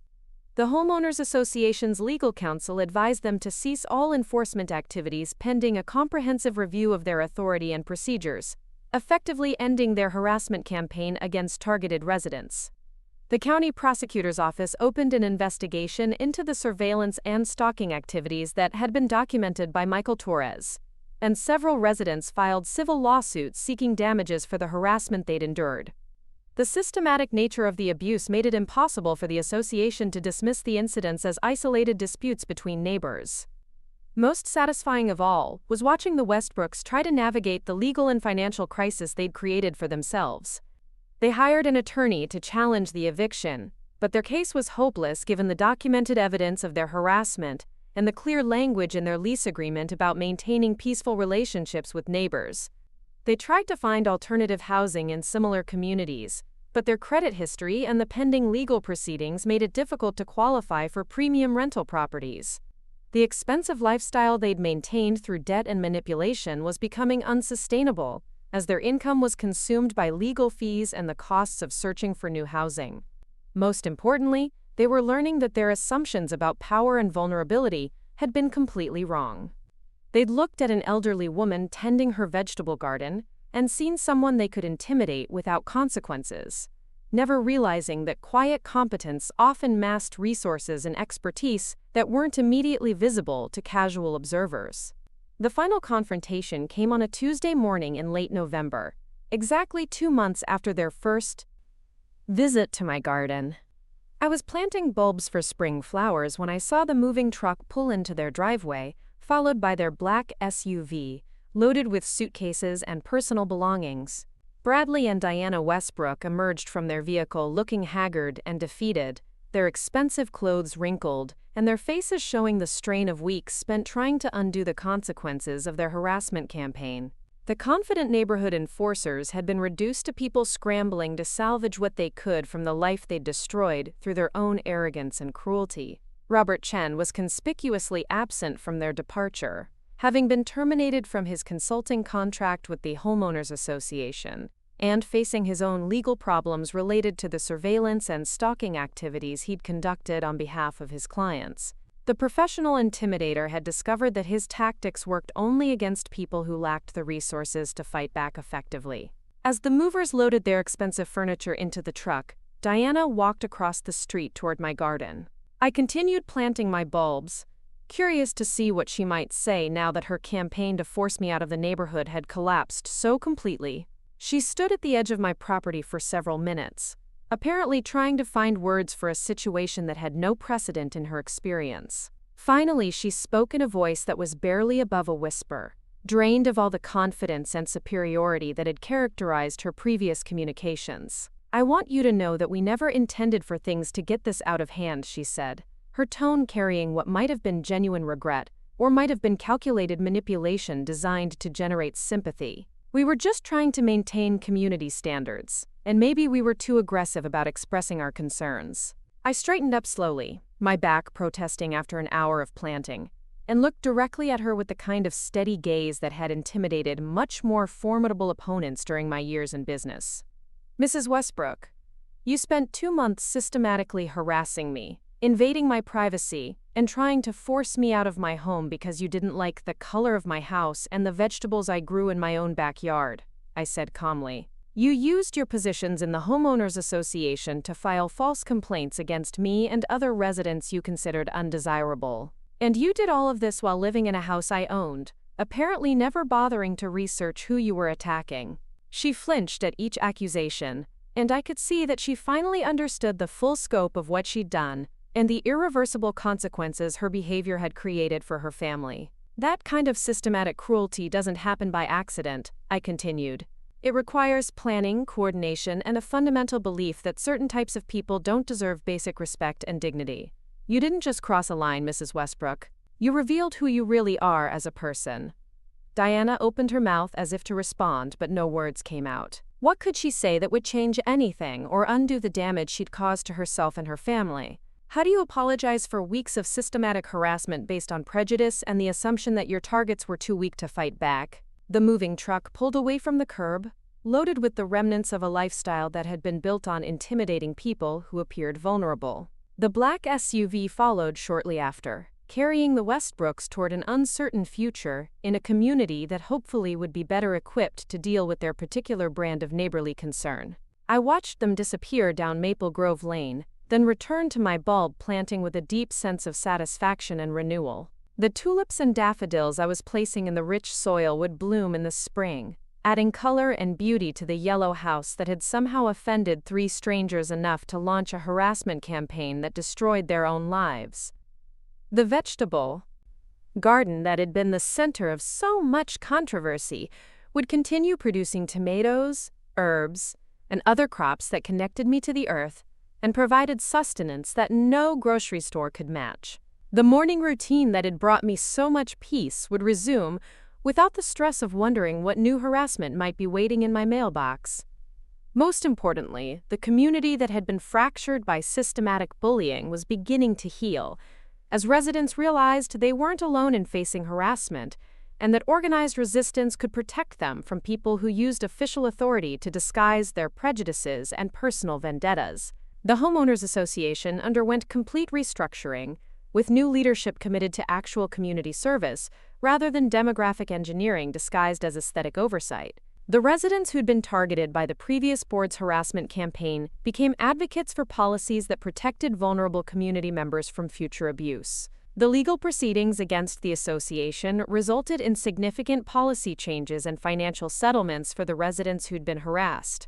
The Homeowners Association's legal counsel advised them to cease all enforcement activities pending a comprehensive review of their authority and procedures, effectively ending their harassment campaign against targeted residents. The county prosecutor's office opened an investigation into the surveillance and stalking activities that had been documented by Michael Torres, and several residents filed civil lawsuits seeking damages for the harassment they'd endured. The systematic nature of the abuse made it impossible for the association to dismiss the incidents as isolated disputes between neighbors. Most satisfying of all was watching the Westbrooks try to navigate the legal and financial crisis they'd created for themselves. They hired an attorney to challenge the eviction, but their case was hopeless given the documented evidence of their harassment and the clear language in their lease agreement about maintaining peaceful relationships with neighbors. They tried to find alternative housing in similar communities, but their credit history and the pending legal proceedings made it difficult to qualify for premium rental properties. The expensive lifestyle they'd maintained through debt and manipulation was becoming unsustainable, as their income was consumed by legal fees and the costs of searching for new housing. Most importantly, they were learning that their assumptions about power and vulnerability had been completely wrong. They'd looked at an elderly woman tending her vegetable garden and seen someone they could intimidate without consequences, never realizing that quiet competence often masked resources and expertise that weren't immediately visible to casual observers. The final confrontation came on a Tuesday morning in late November, exactly 2 months after their first visit to my garden. I was planting bulbs for spring flowers when I saw the moving truck pull into their driveway, followed by their black SUV, loaded with suitcases and personal belongings. Bradley and Diana Westbrook emerged from their vehicle looking haggard and defeated, their expensive clothes wrinkled, and their faces showing the strain of weeks spent trying to undo the consequences of their harassment campaign. The confident neighborhood enforcers had been reduced to people scrambling to salvage what they could from the life they'd destroyed through their own arrogance and cruelty. Margaret Chen was conspicuously absent from their departure, having been terminated from his consulting contract with the Homeowners Association, and facing his own legal problems related to the surveillance and stalking activities he'd conducted on behalf of his clients. The professional intimidator had discovered that his tactics worked only against people who lacked the resources to fight back effectively. As the movers loaded their expensive furniture into the truck, Diana walked across the street toward my garden. I continued planting my bulbs, curious to see what she might say now that her campaign to force me out of the neighborhood had collapsed so completely. She stood at the edge of my property for several minutes, apparently trying to find words for a situation that had no precedent in her experience. Finally, she spoke in a voice that was barely above a whisper, drained of all the confidence and superiority that had characterized her previous communications. "I want you to know that we never intended for things to get this out of hand," she said, her tone carrying what might have been genuine regret or might have been calculated manipulation designed to generate sympathy. "We were just trying to maintain community standards, and maybe we were too aggressive about expressing our concerns." I straightened up slowly, my back protesting after an hour of planting, and looked directly at her with the kind of steady gaze that had intimidated much more formidable opponents during my years in business. "Mrs. Westbrook, you spent 2 months systematically harassing me, invading my privacy, and trying to force me out of my home because you didn't like the color of my house and the vegetables I grew in my own backyard," I said calmly. You used your positions in the homeowners association to file false complaints against me and other residents you considered undesirable. And you did all of this while living in a house I owned, apparently never bothering to research who you were attacking. She flinched at each accusation, and I could see that she finally understood the full scope of what she'd done and the irreversible consequences her behavior had created for her family. That kind of systematic cruelty doesn't happen by accident, I continued. It requires planning, coordination, and a fundamental belief that certain types of people don't deserve basic respect and dignity. You didn't just cross a line, Mrs. Westbrook. You revealed who you really are as a person. Diana opened her mouth as if to respond, but no words came out. What could she say that would change anything or undo the damage she'd caused to herself and her family? How do you apologize for weeks of systematic harassment based on prejudice and the assumption that your targets were too weak to fight back? The moving truck pulled away from the curb, loaded with the remnants of a lifestyle that had been built on intimidating people who appeared vulnerable. The black SUV followed shortly after, carrying the Westbrooks toward an uncertain future in a community that hopefully would be better equipped to deal with their particular brand of neighborly concern. I watched them disappear down Maple Grove Lane, then returned to my bulb planting with a deep sense of satisfaction and renewal. The tulips and daffodils I was placing in the rich soil would bloom in the spring, adding color and beauty to the yellow house that had somehow offended 3 strangers enough to launch a harassment campaign that destroyed their own lives. The vegetable garden that had been the center of so much controversy would continue producing tomatoes, herbs, and other crops that connected me to the earth and provided sustenance that no grocery store could match. The morning routine that had brought me so much peace would resume without the stress of wondering what new harassment might be waiting in my mailbox. Most importantly, the community that had been fractured by systematic bullying was beginning to heal, as residents realized they weren't alone in facing harassment, and that organized resistance could protect them from people who used official authority to disguise their prejudices and personal vendettas. The Homeowners Association underwent complete restructuring, with new leadership committed to actual community service rather than demographic engineering disguised as aesthetic oversight. The residents who'd been targeted by the previous board's harassment campaign became advocates for policies that protected vulnerable community members from future abuse. The legal proceedings against the association resulted in significant policy changes and financial settlements for the residents who'd been harassed,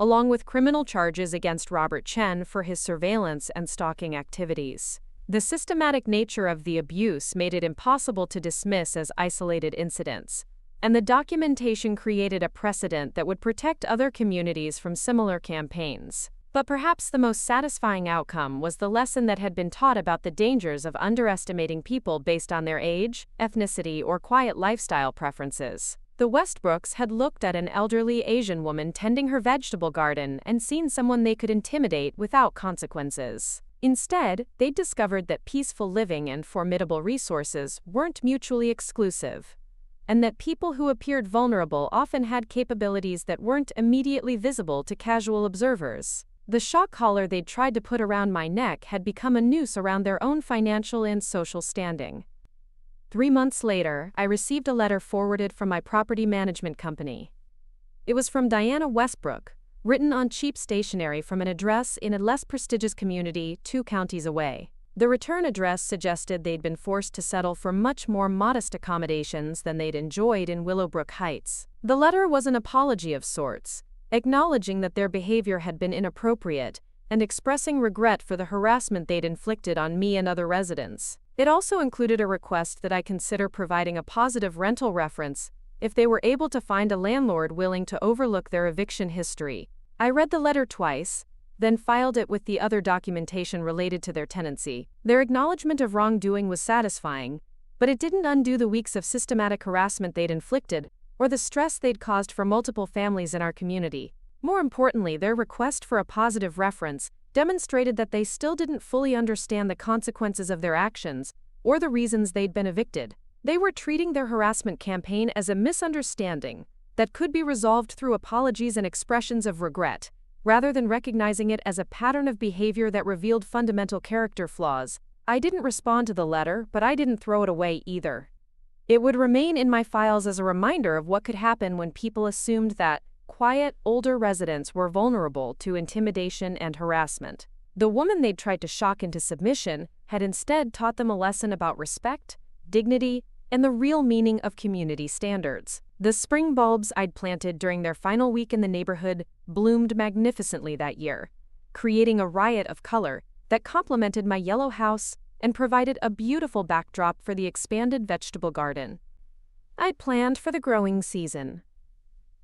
along with criminal charges against Robert Chen for his surveillance and stalking activities. The systematic nature of the abuse made it impossible to dismiss as isolated incidents, and the documentation created a precedent that would protect other communities from similar campaigns. But perhaps the most satisfying outcome was the lesson that had been taught about the dangers of underestimating people based on their age, ethnicity, or quiet lifestyle preferences. The Westbrooks had looked at an elderly Asian woman tending her vegetable garden and seen someone they could intimidate without consequences. Instead, they'd discovered that peaceful living and formidable resources weren't mutually exclusive, and that people who appeared vulnerable often had capabilities that weren't immediately visible to casual observers. The shock collar they'd tried to put around my neck had become a noose around their own financial and social standing. 3 months later, I received a letter forwarded from my property management company. It was from Diana Westbrook, written on cheap stationery from an address in a less prestigious community 2 counties away. The return address suggested they'd been forced to settle for much more modest accommodations than they'd enjoyed in Willowbrook Heights. The letter was an apology of sorts, acknowledging that their behavior had been inappropriate and expressing regret for the harassment they'd inflicted on me and other residents. It also included a request that I consider providing a positive rental reference if they were able to find a landlord willing to overlook their eviction history. I read the letter twice, then filed it with the other documentation related to their tenancy. Their acknowledgement of wrongdoing was satisfying, but it didn't undo the weeks of systematic harassment they'd inflicted or the stress they'd caused for multiple families in our community. More importantly, their request for a positive reference demonstrated that they still didn't fully understand the consequences of their actions or the reasons they'd been evicted. They were treating their harassment campaign as a misunderstanding that could be resolved through apologies and expressions of regret, rather than recognizing it as a pattern of behavior that revealed fundamental character flaws. I didn't respond to the letter, but I didn't throw it away either. It would remain in my files as a reminder of what could happen when people assumed that, quiet, older residents were vulnerable to intimidation and harassment. The woman they'd tried to shock into submission had instead taught them a lesson about respect, dignity, and the real meaning of community standards. The spring bulbs I'd planted during their final week in the neighborhood bloomed magnificently that year, creating a riot of color that complemented my yellow house and provided a beautiful backdrop for the expanded vegetable garden I'd planned for the growing season.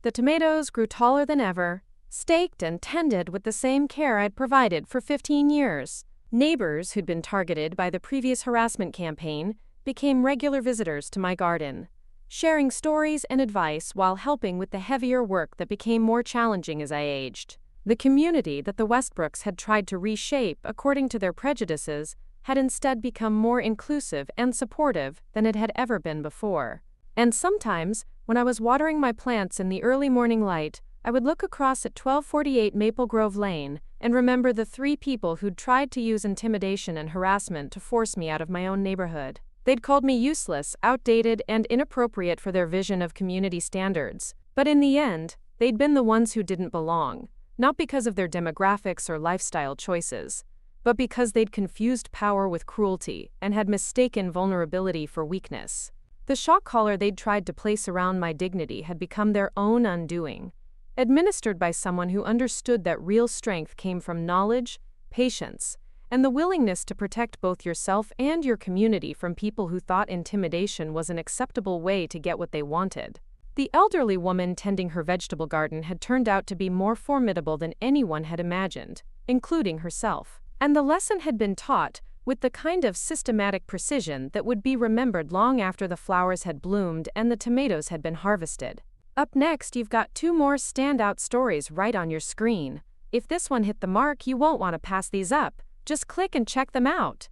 The tomatoes grew taller than ever, staked and tended with the same care I'd provided for 15 years. Neighbors who'd been targeted by the previous harassment campaign became regular visitors to my garden, sharing stories and advice while helping with the heavier work that became more challenging as I aged. The community that the Westbrooks had tried to reshape according to their prejudices had instead become more inclusive and supportive than it had ever been before. And sometimes, when I was watering my plants in the early morning light, I would look across at 1248 Maple Grove Lane and remember the 3 people who'd tried to use intimidation and harassment to force me out of my own neighborhood. They'd called me useless, outdated, and inappropriate for their vision of community standards. But in the end, they'd been the ones who didn't belong, not because of their demographics or lifestyle choices, but because they'd confused power with cruelty and had mistaken vulnerability for weakness. The shock collar they'd tried to place around my dignity had become their own undoing, administered by someone who understood that real strength came from knowledge, patience, and the willingness to protect both yourself and your community from people who thought intimidation was an acceptable way to get what they wanted. The elderly woman tending her vegetable garden had turned out to be more formidable than anyone had imagined, including herself. And the lesson had been taught with the kind of systematic precision that would be remembered long after the flowers had bloomed and the tomatoes had been harvested. Up next, you've got 2 more standout stories right on your screen. If this one hit the mark, you won't want to pass these up. Just click and check them out.